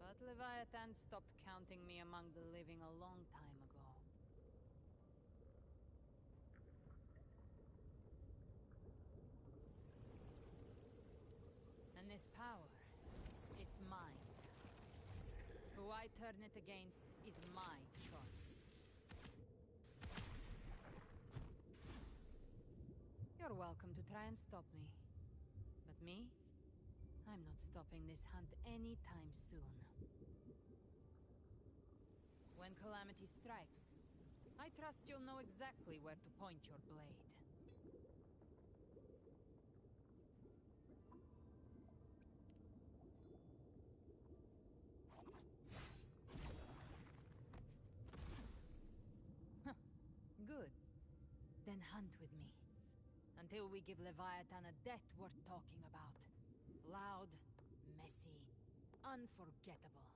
But Leviathan stopped counting me among the living a long time ago. And this power, it's mine. Who I turn it against is my choice. You're welcome to try and stop me. But me? I'm not stopping this hunt anytime soon. When calamity strikes, I trust you'll know exactly where to point your blade. Good. Then hunt with me. Until we give Leviathan a death worth talking about. Loud, messy, unforgettable.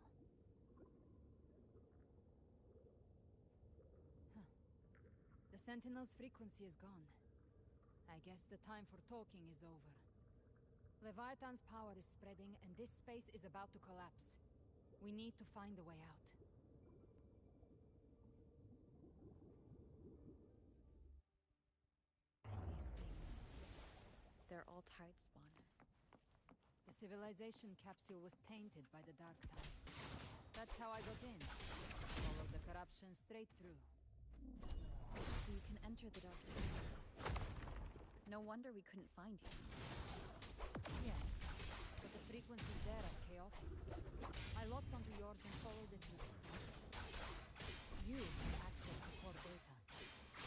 The Sentinel's frequency is gone. I guess the time for talking is over. Leviathan's power is spreading, and this space is about to collapse. We need to find a way out. These things. They're all tide spawn. The civilization capsule was tainted by the dark tide. That's how I got in. Followed the corruption straight through. So you can enter the dark tide. No wonder we couldn't find you. Yes, but the frequencies there are chaotic. I locked onto yours and followed it through the storm. You have access to core data.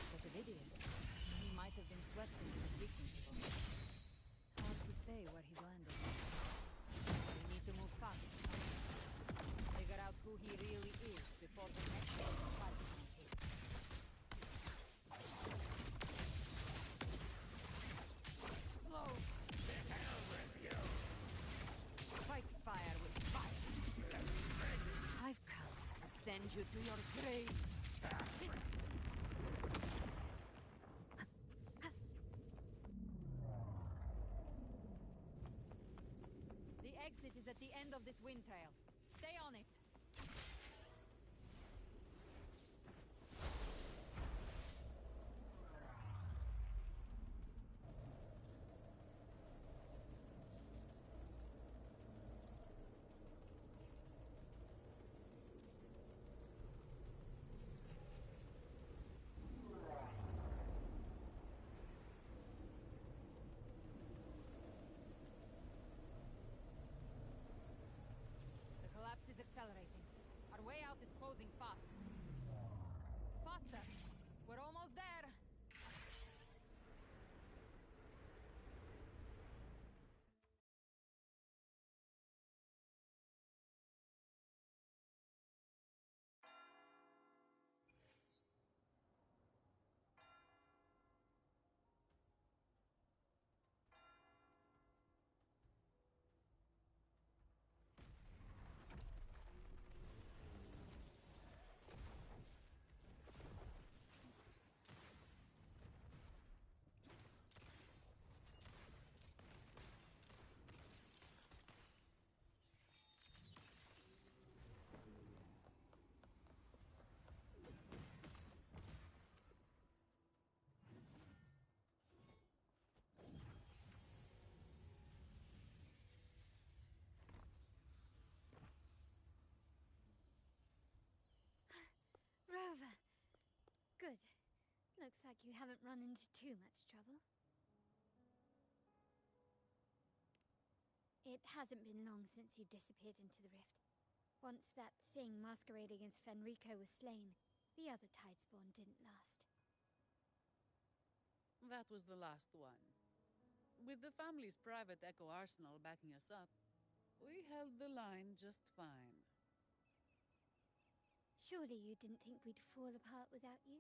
But Ovidius, he might have been swept into the frequency box. Hard to say where he's landed. We need to move fast. Figure out who he really is before the next wave of fight hits. Explode! Fight fire with fire. I've come to send you to your grave. The exit is at the end of this wind trail. Stay on it. The collapse is accelerating. Our way out is closing fast. Faster! We're almost there! Rover. Good. Looks like you haven't run into too much trouble. It hasn't been long since you disappeared into the rift. Once that thing masquerading as Fenrico was slain, the other Tidespawn didn't last. That was the last one. With the family's private Echo arsenal backing us up, we held the line just fine. Surely you didn't think we'd fall apart without you?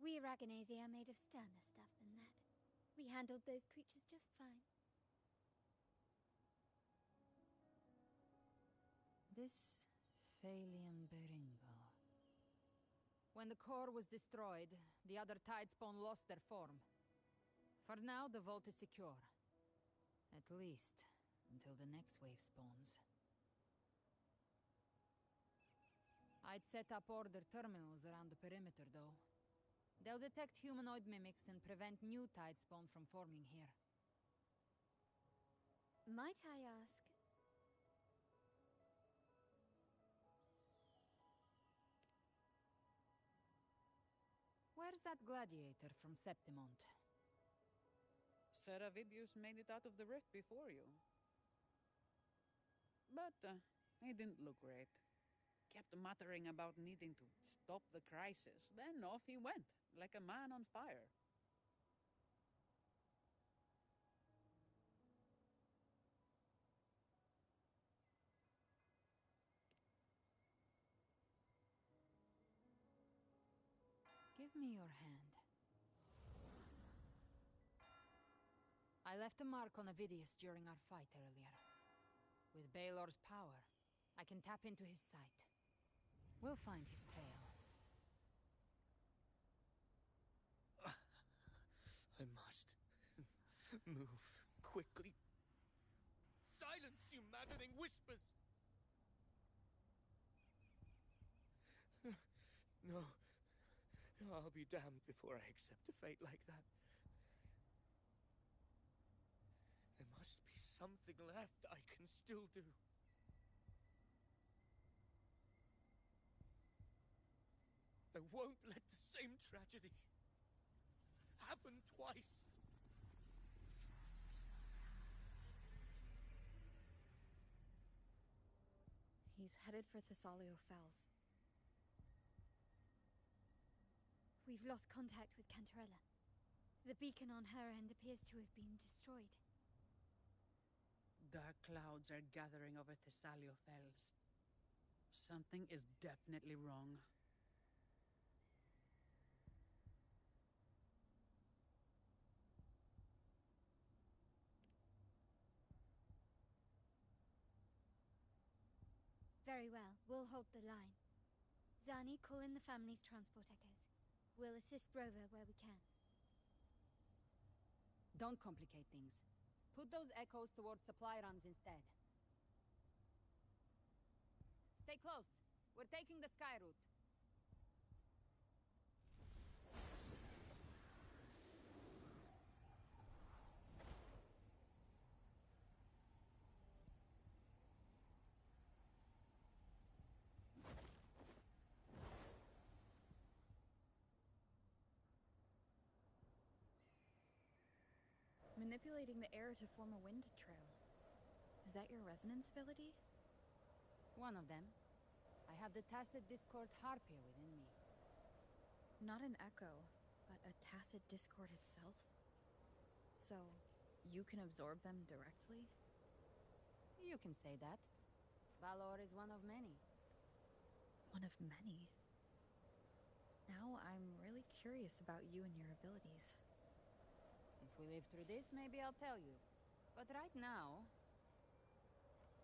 We Raganese are made of sterner stuff than that. We handled those creatures just fine. This Phalian Beringal. When the core was destroyed, the other Tidespawn lost their form. For now, the vault is secure. At least, until the next wave spawns. I'd set up order terminals around the perimeter, though. They'll detect humanoid mimics and prevent new Tidespawn from forming here. Might I ask? Where's that gladiator from Septimont? Seravidius made it out of the rift before you. But he didn't look great. Kept muttering about needing to stop the crisis. Then off he went, like a man on fire. Give me your hand. I left a mark on Ovidius during our fight earlier. With Baelor's power, I can tap into his sight. We'll find his trail. I must move quickly. Silence, you maddening whispers! No. I'll be damned before I accept a fate like that. There must be something left I can still do. I won't let the same tragedy happen twice. He's headed for Thessalio Fells. We've lost contact with Cantarella. The beacon on her end appears to have been destroyed. Dark clouds are gathering over Thessalio Fells. Something is definitely wrong. Very well, we'll hold the line. Zani, call in the family's transport echoes. We'll assist Rover where we can. Don't complicate things. Put those echoes towards supply runs instead. Stay close. We're taking the sky route. Manipulating the air to form a wind trail. Is that your resonance ability? One of them. I have the tacit discord harpia within me. Not an echo, but a tacit discord itself? So, you can absorb them directly? You can say that. Valor is one of many. One of many? Now I'm really curious about you and your abilities. If we live through this, maybe I'll tell you. But right now...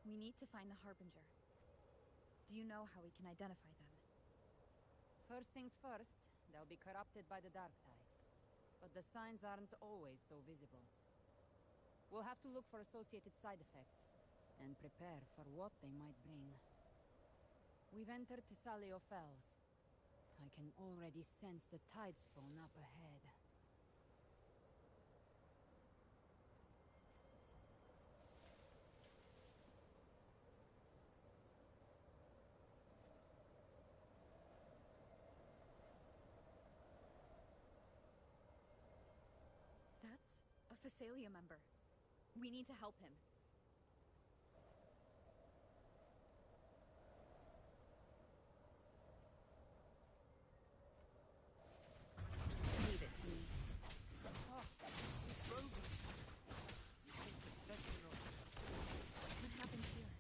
We need to find the Harbinger. Do you know how we can identify them? First things first, they'll be corrupted by the dark tide. But the signs aren't always so visible. We'll have to look for associated side effects, and prepare for what they might bring. We've entered Thessalio Fells. I can already sense the tide spawn up ahead. That's a Phasalia member. We need to help him. Leave it to me. What happened here?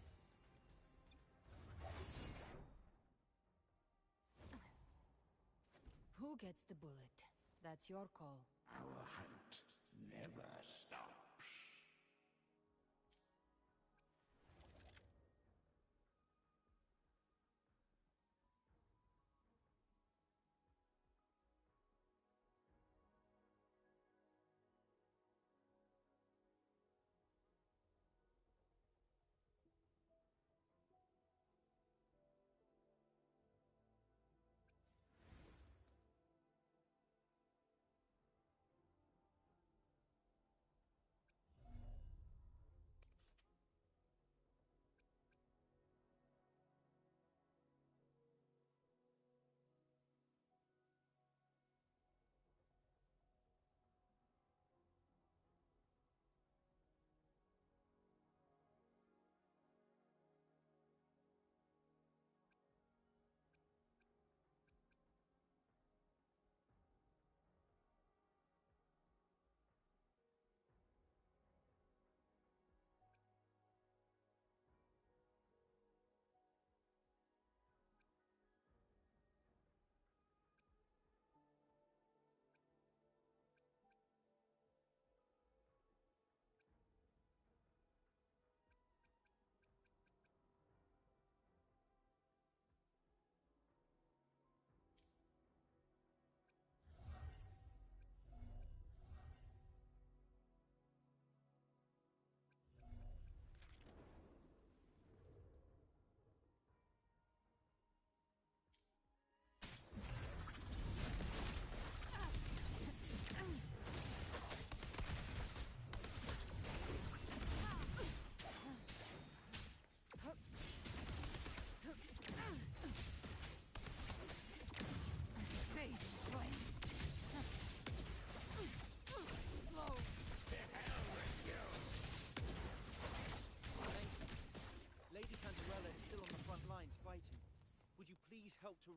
Who gets the bullet? That's your call. Our hunt never stops.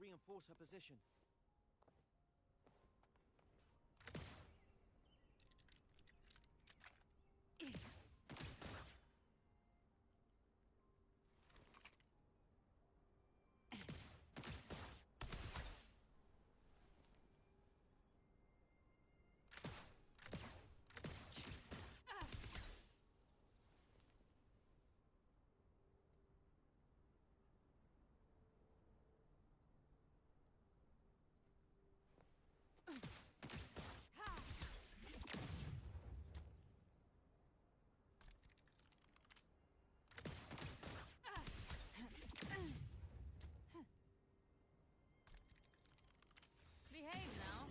reinforce her position. Behave now.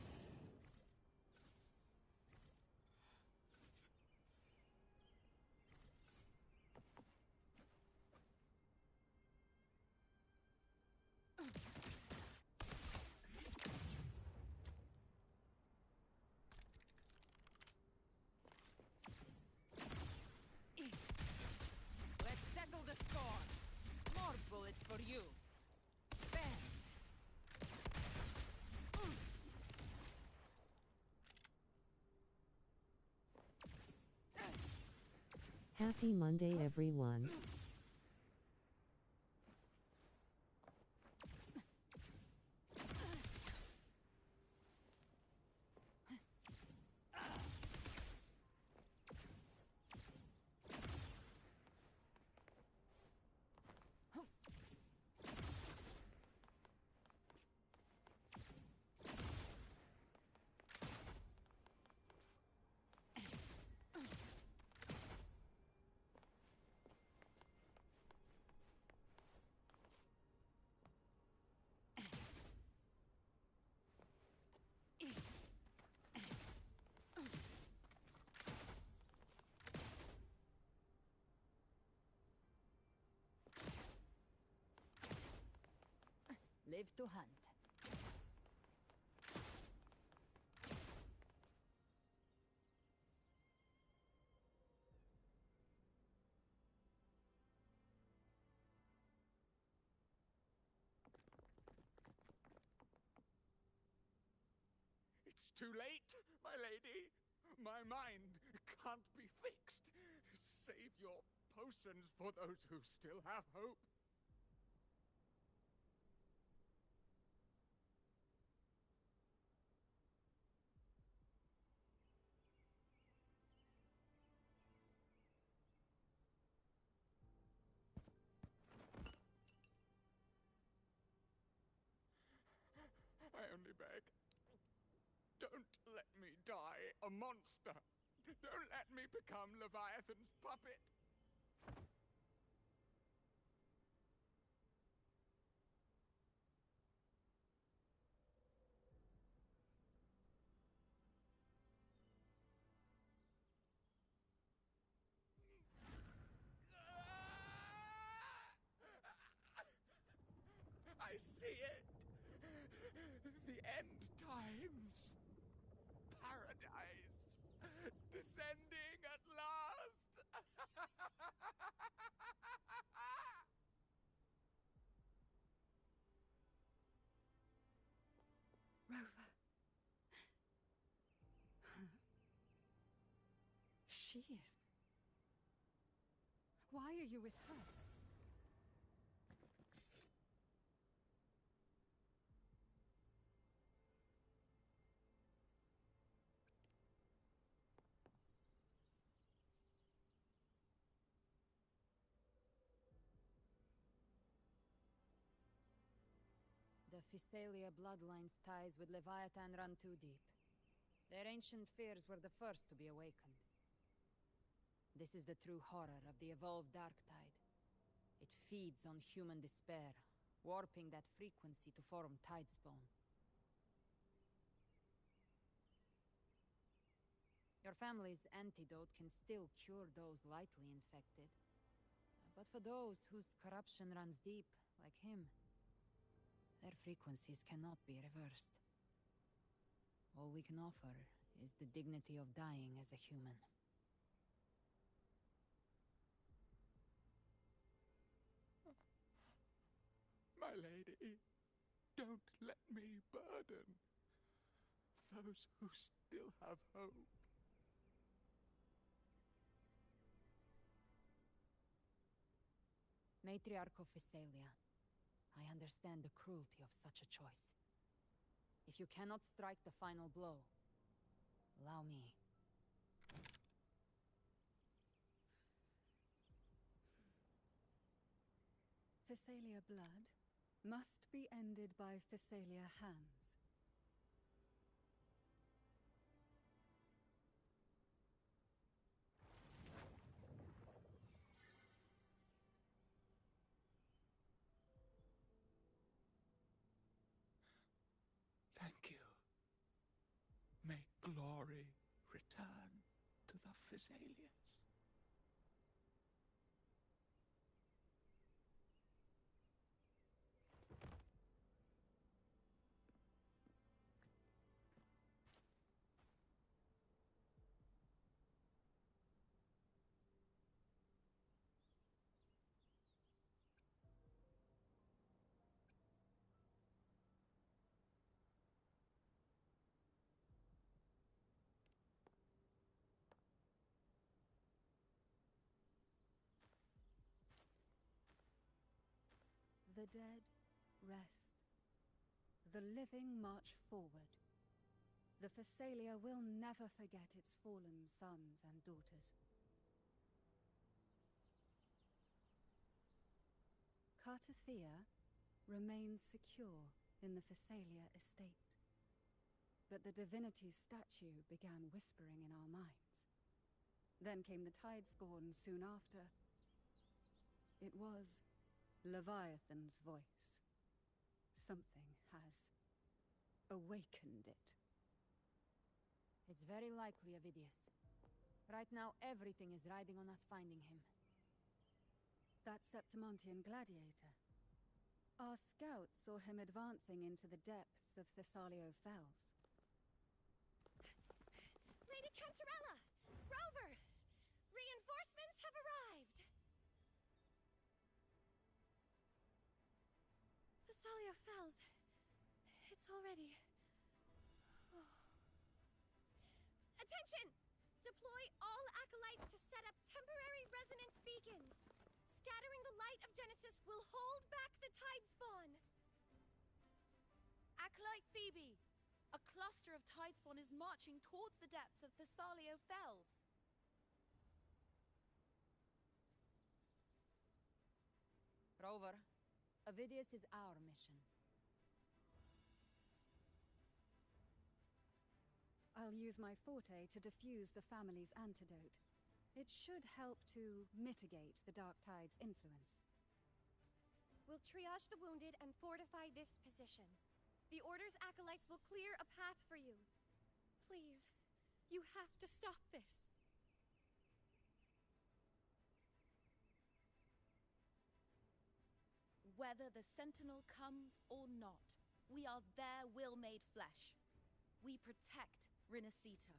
Let's settle the score. More bullets for you. Bang! Happy Monday, everyone. Live to hunt. It's too late, my lady. My mind can't be fixed. Save your potions for those who still have hope. I only beg. Don't let me die a monster. Don't let me become Leviathan's puppet. I see it. The end times. Paradise. Descending at last. Rover. She is. Why are you with her? The Physalia bloodline's ties with Leviathan run too deep. Their ancient fears were the first to be awakened. This is the true horror of the evolved dark tide. It feeds on human despair, warping that frequency to form tidespawn. Your family's antidote can still cure those lightly infected. But for those whose corruption runs deep, like him, their frequencies cannot be reversed. All we can offer is the dignity of dying as a human. My lady, Don't let me burden those who still have hope. Matriarch of Physalia, I understand the cruelty of such a choice. If you cannot strike the final blow, allow me. Physalia blood must be ended by Physalia hands. Thank you. May glory return to the Physalians. The dead rest. The living march forward. The Physalia will never forget its fallen sons and daughters. Cartathea remains secure in the Physalia estate. But the divinity's statue began whispering in our minds. Then came the Tidespawn soon after. It was Leviathan's voice. Something has awakened it. It's very likely, Avidius. Right now, everything is riding on us finding him. That Septimontian gladiator. Our scouts saw him advancing into the depths of Thessalio Fells. Lady Cantarella! Rover! Reinforcements have arrived! Thessalio Fells. It's already... Oh. Attention! Deploy all acolytes to set up temporary resonance beacons. Scattering the light of Genesis will hold back the Tidespawn. Acolyte Phoebe! A cluster of Tidespawn is marching towards the depths of Thessalio Fells. Rover, Avidius is our mission. I'll use my forte to diffuse the family's antidote. It should help to mitigate the Dark Tide's influence. We'll triage the wounded and fortify this position. The Order's acolytes will clear a path for you. Please, you have to stop this. Whether the Sentinel comes or not, we are their will made flesh. We protect Rinascita.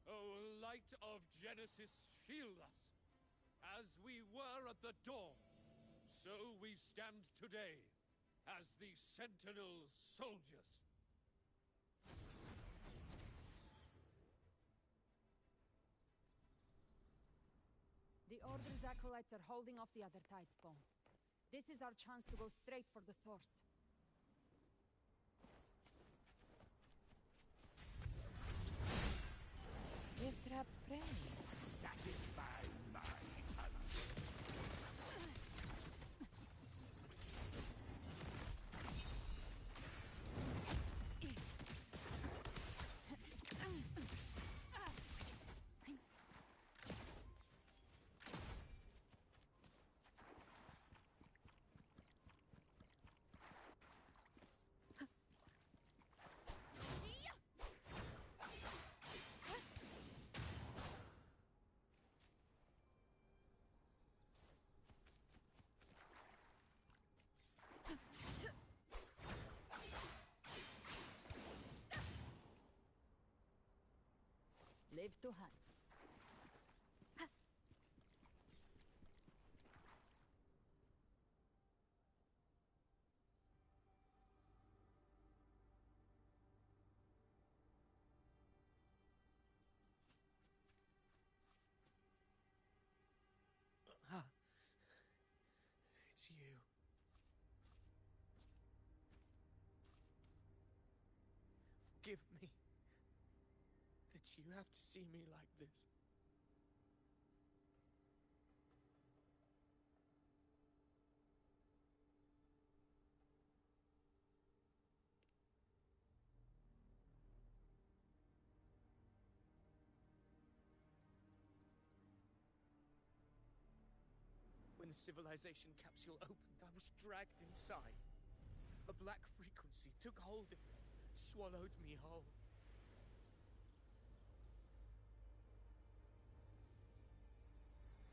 O light of Genesis, shield us. As we were at the dawn, so we stand today as the Sentinel soldiers. The Order's acolytes are holding off the other Tidespawn. This is our chance to go straight for the source. They've trapped prey. Satisfy my hunger. Live to hunt. forgive me that you have to see me like this. When the civilization capsule opened, I was dragged inside. A black frequency took hold of me, swallowed me whole.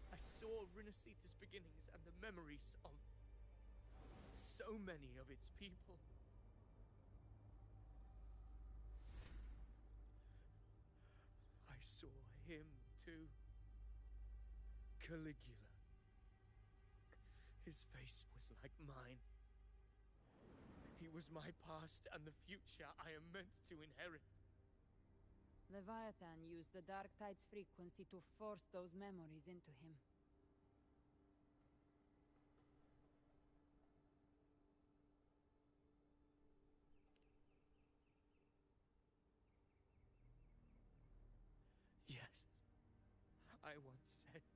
I saw Rinascita's beginnings and the memories of so many of its people. I saw him too. Caligula. His face was like mine. He was my past and the future I am meant to inherit. Leviathan used the Dark Tide's frequency to force those memories into him. Yes, I once said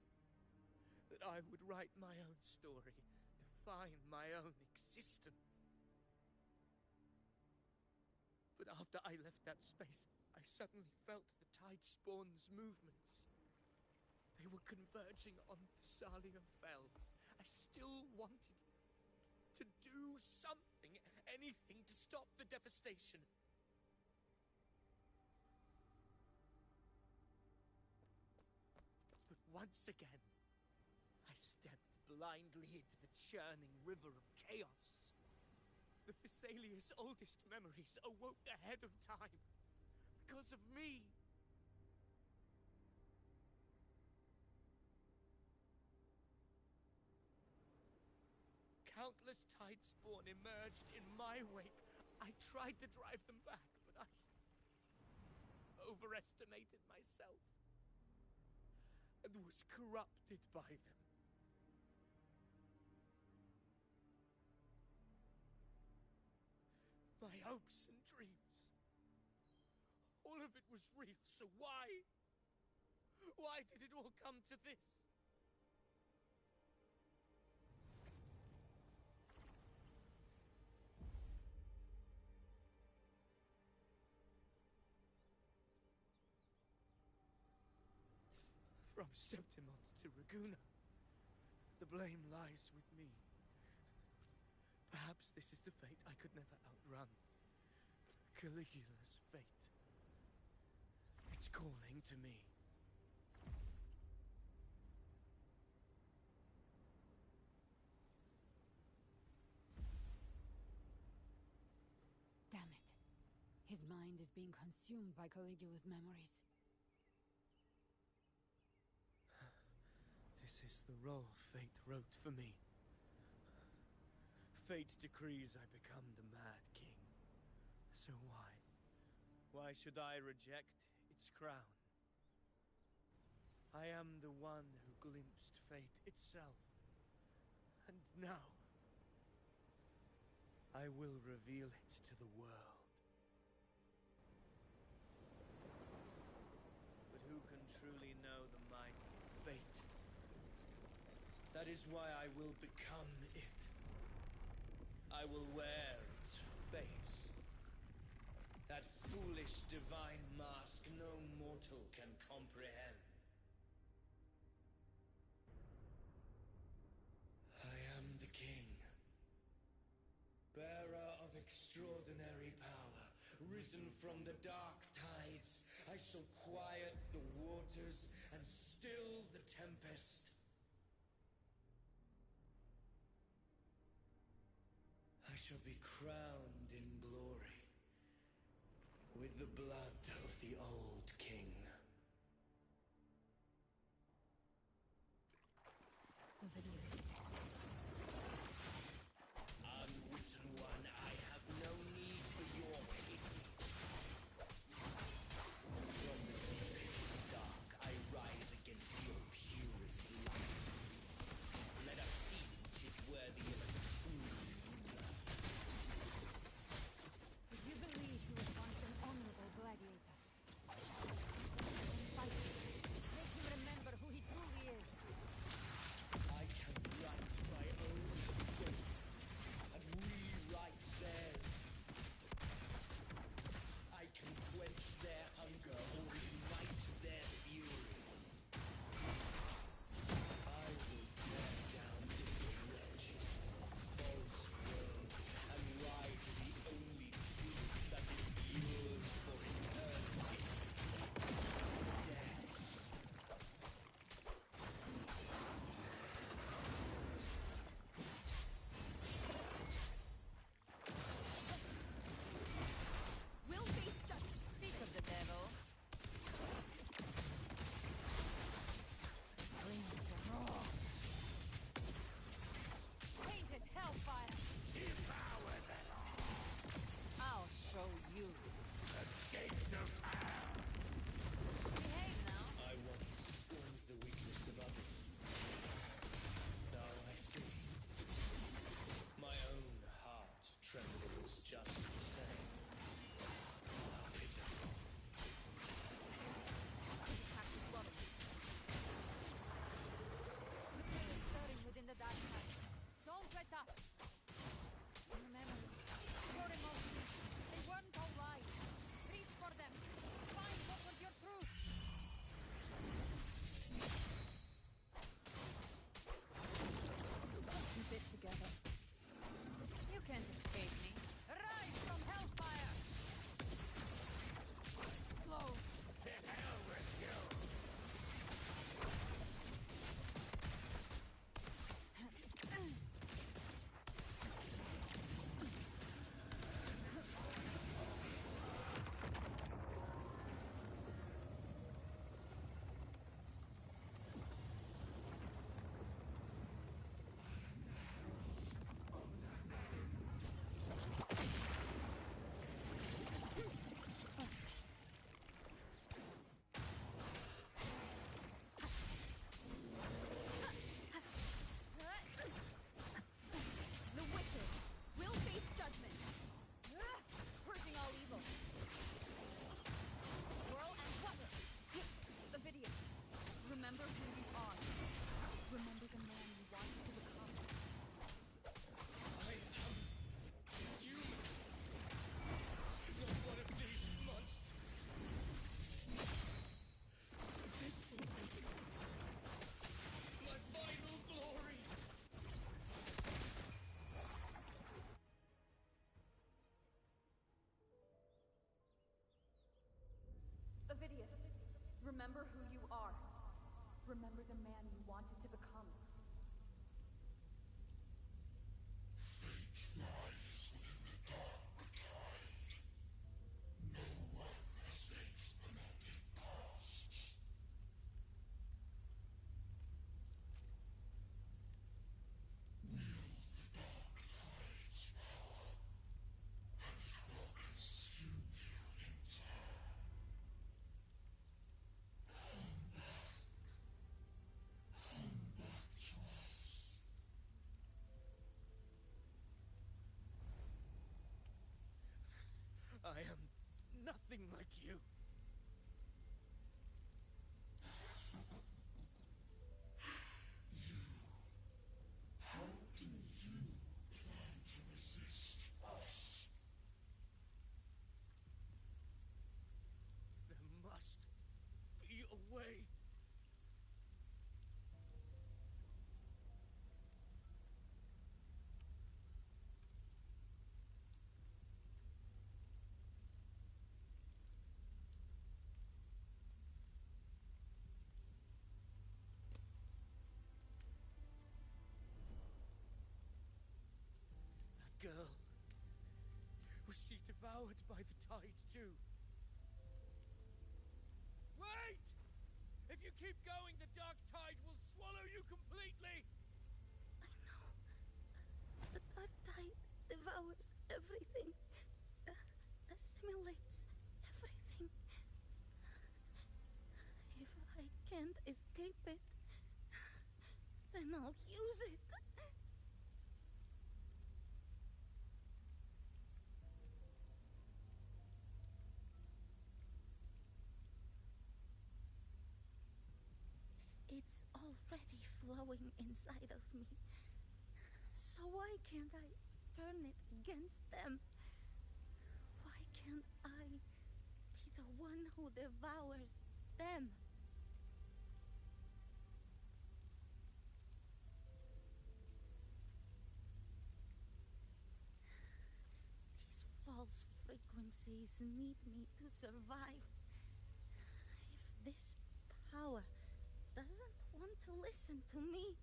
that I would write my own story, define my own existence. But after I left that space, I suddenly felt the Tide Spawn's movements. They were converging on Thessalia Fells. I still wanted to do something, anything to stop the devastation. But once again, I stepped blindly into the churning river of chaos. The Thessalia's oldest memories awoke ahead of time because of me. Countless Tide Spawn emerged in my wake. I tried to drive them back, but I overestimated myself and was corrupted by them. My hopes and dreams. All of it was real, so why? Why did it all come to this? From Septimont to Raguna, the blame lies with me. Perhaps this is the fate I could never outrun. Caligula's fate. It's calling to me. Damn it. His mind is being consumed by Caligula's memories. This is the role fate wrote for me. Fate decrees I become the Mad King. So why? Why should I reject its crown? I am the one who glimpsed fate itself. And now, I will reveal it to the world. But who can truly know the might of fate? That is why I will become it. I will wear its face. That foolish divine mask no mortal can comprehend. I am the king, bearer of extraordinary power, risen from the dark tides. I shall quiet the waters and still the tempest. I shall be crowned in glory with the blood of the old king. Unwritten one, I have no need for your pity. From the deepest dark, I rise against your purest light. Let us see which is worthy of a true ruler. If you believe he was once an honorable Remember who you are. Remember the man you wanted to become. Fate lies within the dark tide. No one escapes the melting pasts. Wield the dark tide's power, and it will consume you in turn. Come back to us. I am nothing like you. How do you plan to resist us? There must be a way. That girl. Was she devoured by the tide too? Wait! If you keep going, the dark tide will swallow you completely! I know. The dark tide devours everything. Assimilates everything. If I can't escape it, then I'll use it. It's already flowing inside of me. So why can't I turn it against them? Why can't I be the one who devours them? These false frequencies need me to survive. If this power doesn't want to listen to me,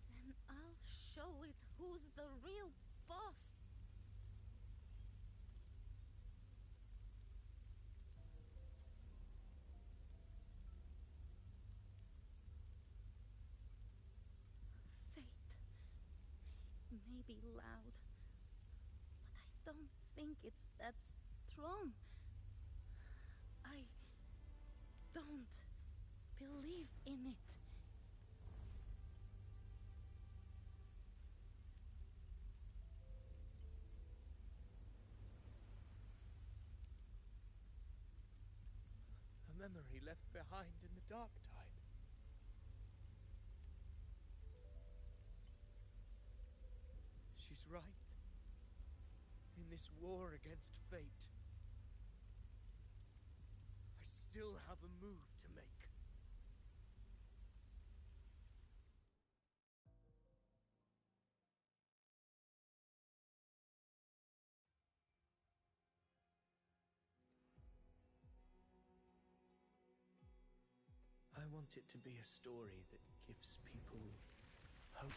then I'll show it who's the real boss. Fate. It may be loud, but I don't think it's that strong. I don't believe in it. A memory left behind in the dark tide. She's right. In this war against fate, I still have a move to make. I want it to be a story that gives people hope.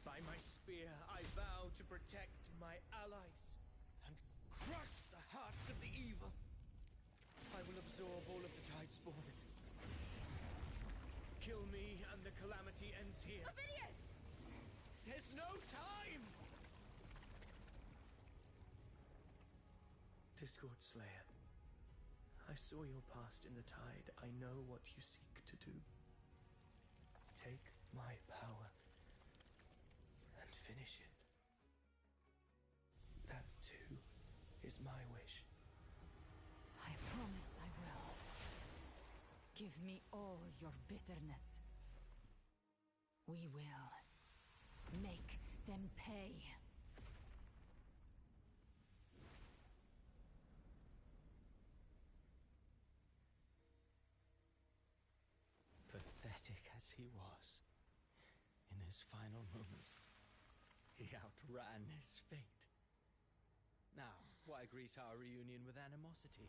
By my spear, I vow to protect my allies and crush the hearts of the evil. I will absorb all of the Tidespawn. Kill me and the calamity ends here. Ovidius! There's no time! Discord Slayer, I saw your past in the tide. I know what you seek to do. Take my power and finish it. That too is my wish. I promise I will. Give me all your bitterness. We will make them pay. Pathetic as he was, in his final moments, he outran his fate. Now, Why greet our reunion with animosity?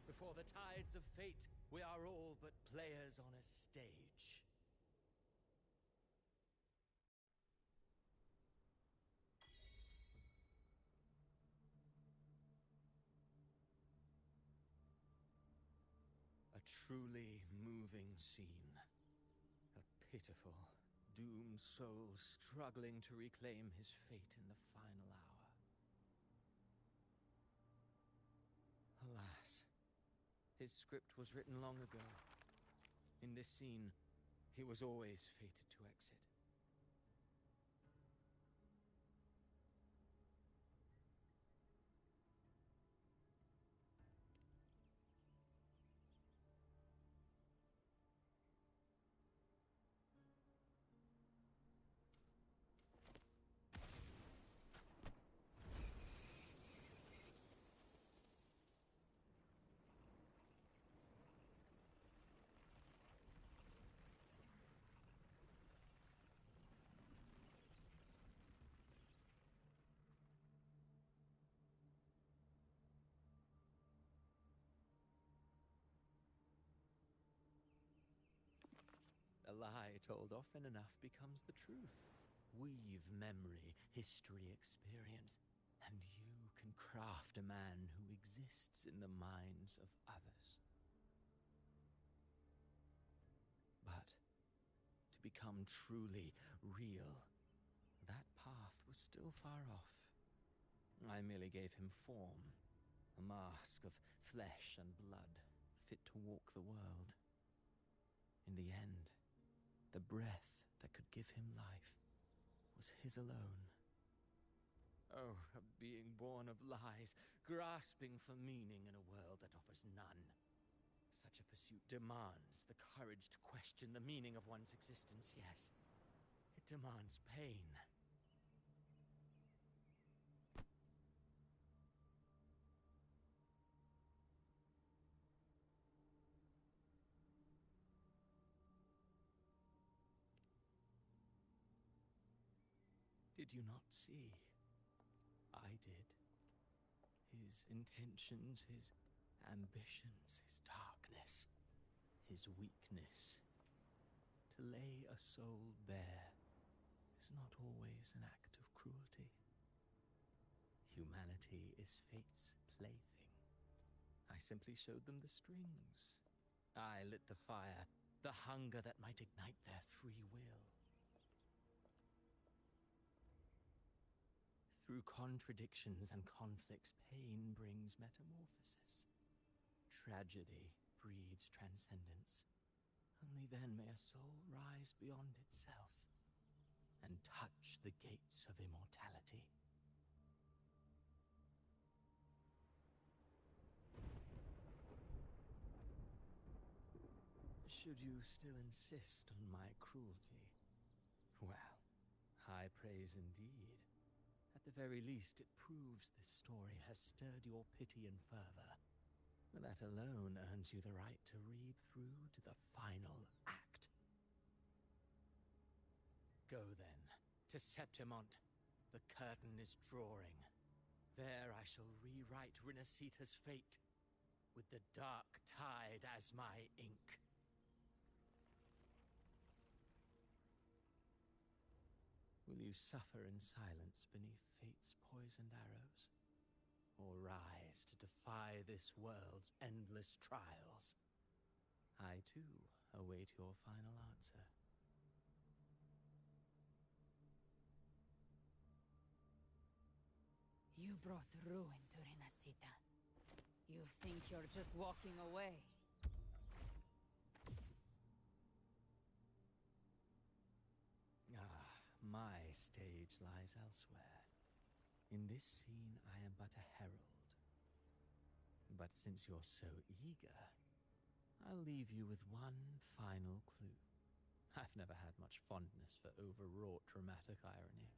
Before the tides of fate, we are all but players on a stage. A truly moving scene. A pitiful, doomed soul struggling to reclaim his fate in the final hour. Alas, his script was written long ago. In this scene, he was always fated to exit. A lie told often enough becomes the truth. Weave memory, history, experience, and you can craft a man who exists in the minds of others. But to become truly real, that path was still far off. I merely gave him form, a mask of flesh and blood, fit to walk the world. In the end, the breath that could give him life was his alone. Oh, a being born of lies, grasping for meaning in a world that offers none. Such a pursuit demands the courage to question the meaning of one's existence, yes. It demands pain. Did you not see? I did. His intentions, his ambitions, his darkness, his weakness. To lay a soul bare is not always an act of cruelty. Humanity is fate's plaything. I simply showed them the strings. I lit the fire, the hunger that might ignite their free will. Through contradictions and conflicts, pain brings metamorphosis. Tragedy breeds transcendence. Only then may a soul rise beyond itself and touch the gates of immortality. Should you still insist on my cruelty? Well, high praise indeed. At the very least, it proves this story has stirred your pity and fervor. That alone earns you the right to read through to the final act. Go then, to Septimont. The curtain is drawing. There I shall rewrite Rinascita's fate, with the dark tide as my ink. Will you suffer in silence beneath fate's poisoned arrows? Or rise to defy this world's endless trials? I, too, await your final answer. You brought ruin to Rinascita. You think you're just walking away? My stage lies elsewhere. In this scene, I am but a herald. But since you're so eager, I'll leave you with one final clue. I've never had much fondness for overwrought dramatic irony.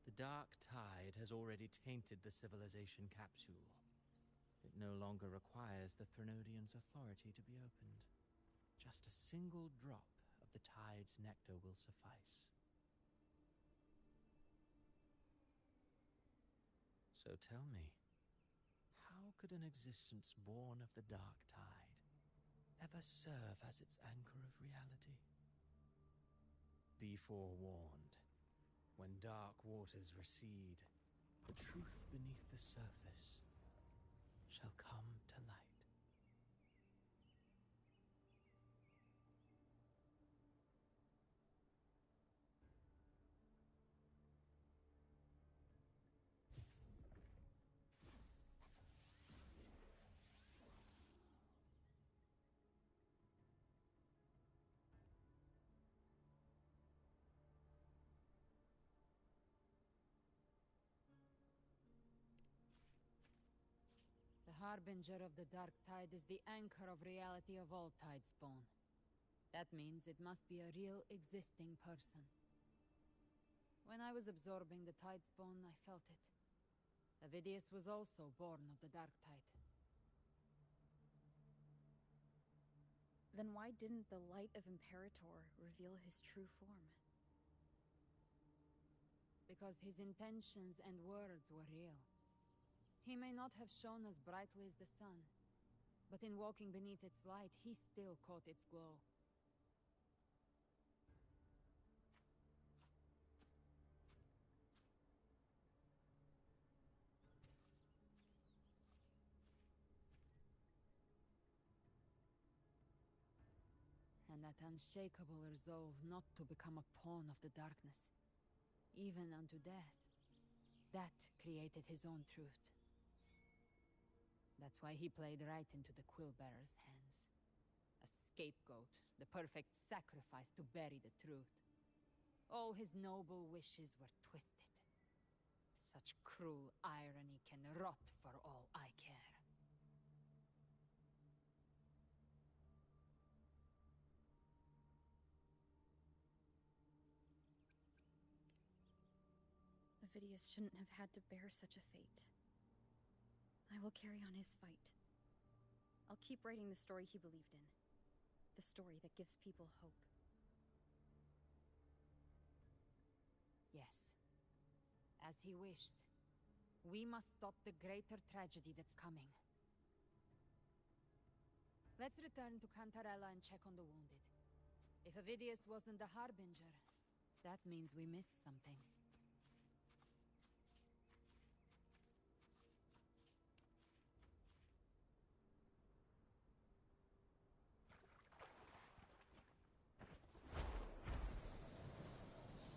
The dark tide has already tainted the civilization capsule. It no longer requires the Threnodian's authority to be opened. Just a single drop of the tide's nectar will suffice. So tell me, how could an existence born of the dark tide ever serve as its anchor of reality? Be forewarned. When dark waters recede, the truth beneath the surface shall come to light. The harbinger of the dark tide is the anchor of reality of all Tidespawn. That means it must be a real existing person. When I was absorbing the Tidespawn, I felt it. Avidius was also born of the dark tide. Then why didn't the light of Imperator reveal his true form? Because his intentions and words were real. He may not have shone as brightly as the sun, but in walking beneath its light, he still caught its glow. And that unshakable resolve not to become a pawn of the darkness, even unto death, that created his own truth. That's why he played right into the Quillbearer's hands. A scapegoat, the perfect sacrifice to bury the truth. All his noble wishes were twisted. Such cruel irony can rot for all I care. Avidius shouldn't have had to bear such a fate. I will carry on his fight. I'll keep writing the story he believed in. The story that gives people hope. Yes. As he wished. We must stop the greater tragedy that's coming. Let's return to Cantarella and check on the wounded. If Avidius wasn't the harbinger, that means we missed something.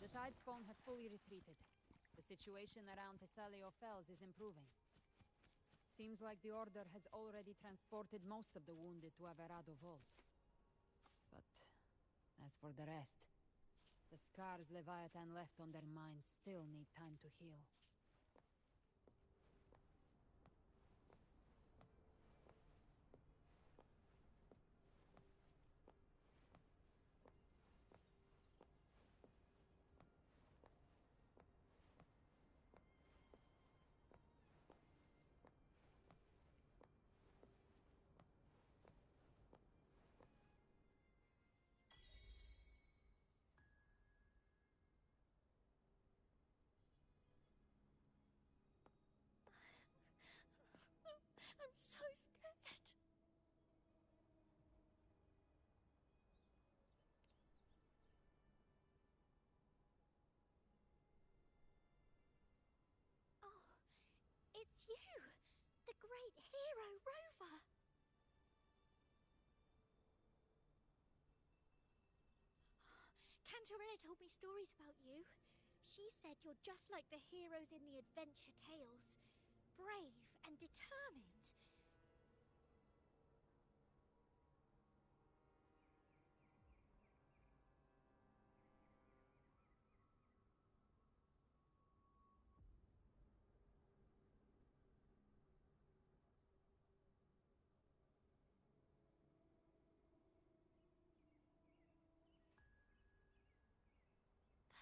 The Tidespawn have fully retreated. The situation around Thessalio Fells is improving. Seems like the Order has already transported most of the wounded to Averado Vault. But as for the rest, the scars Leviathan left on their minds still need time to heal. I'm so scared. Oh, it's you! The great hero, Rover! Cantarella told me stories about you. She said you're just like the heroes in the adventure tales. Brave and determined.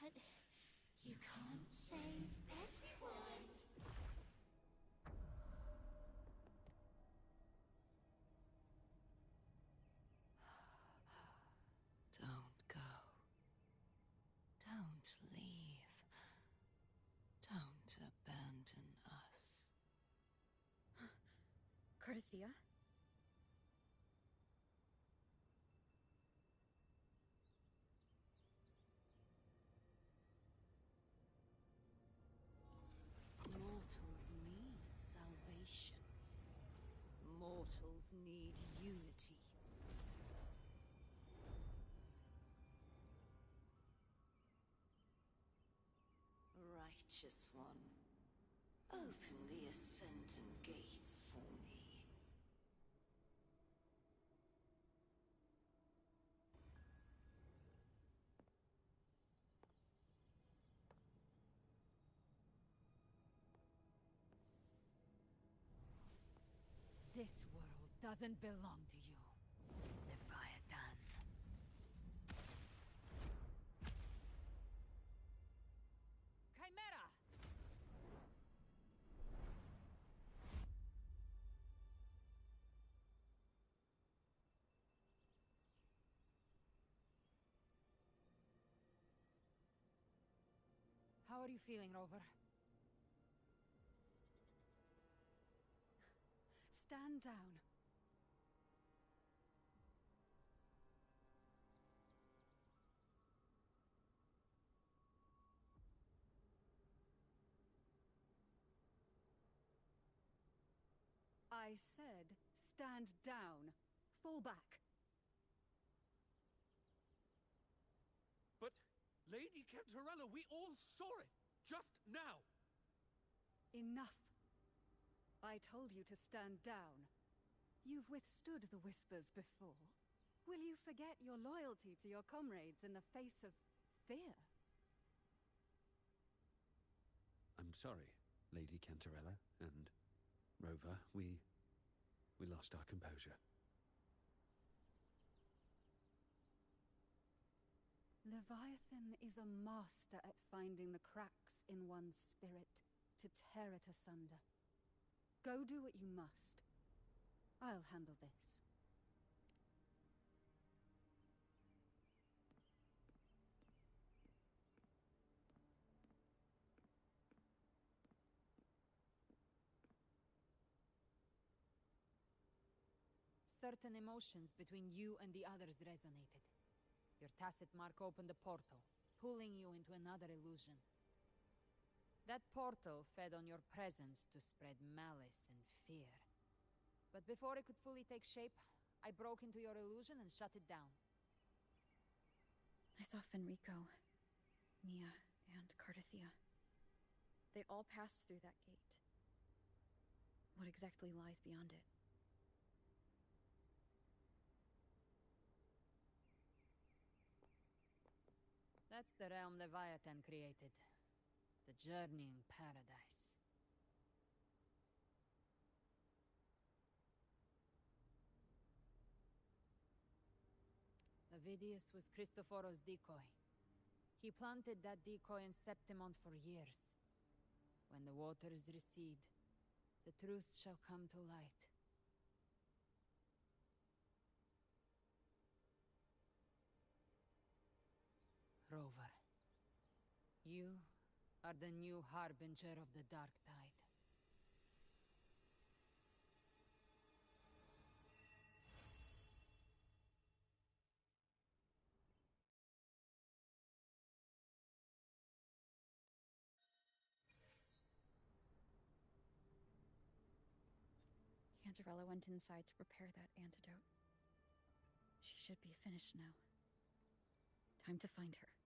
But you can't save everyone. Don't go. Don't leave. Don't abandon us. Thea? Mortals need salvation. Mortals need unity. Righteous One, open the Ascendant gates for me. This world doesn't belong to you, Leviathan. Chimera! How are you feeling, Rover? Stand down. I said, stand down. Fall back. But, Lady Cantarella, we all saw it! Just now! Enough. I told you to stand down. You've withstood the whispers before. Will you forget your loyalty to your comrades in the face of fear? I'm sorry, Lady Cantarella and Rover. We lost our composure. Leviathan is a master at finding the cracks in one's spirit to tear it asunder. Go do what you must. I'll handle this. Certain emotions between you and the others resonated. Your tacit mark opened a portal, pulling you into another illusion. That portal fed on your presence to spread malice and fear. But before it could fully take shape, I broke into your illusion and shut it down. I saw Fenrico, Mia, and Cardathea. They all passed through that gate. What exactly lies beyond it? That's the realm Leviathan created. The journeying paradise. Avidius was Cristoforo's decoy. He planted that decoy in Septimont for years. When the waters recede, the truth shall come to light. Rover, you are the new harbinger of the Dark Tide. Cantarella went inside to prepare that antidote. She should be finished now. Time to find her.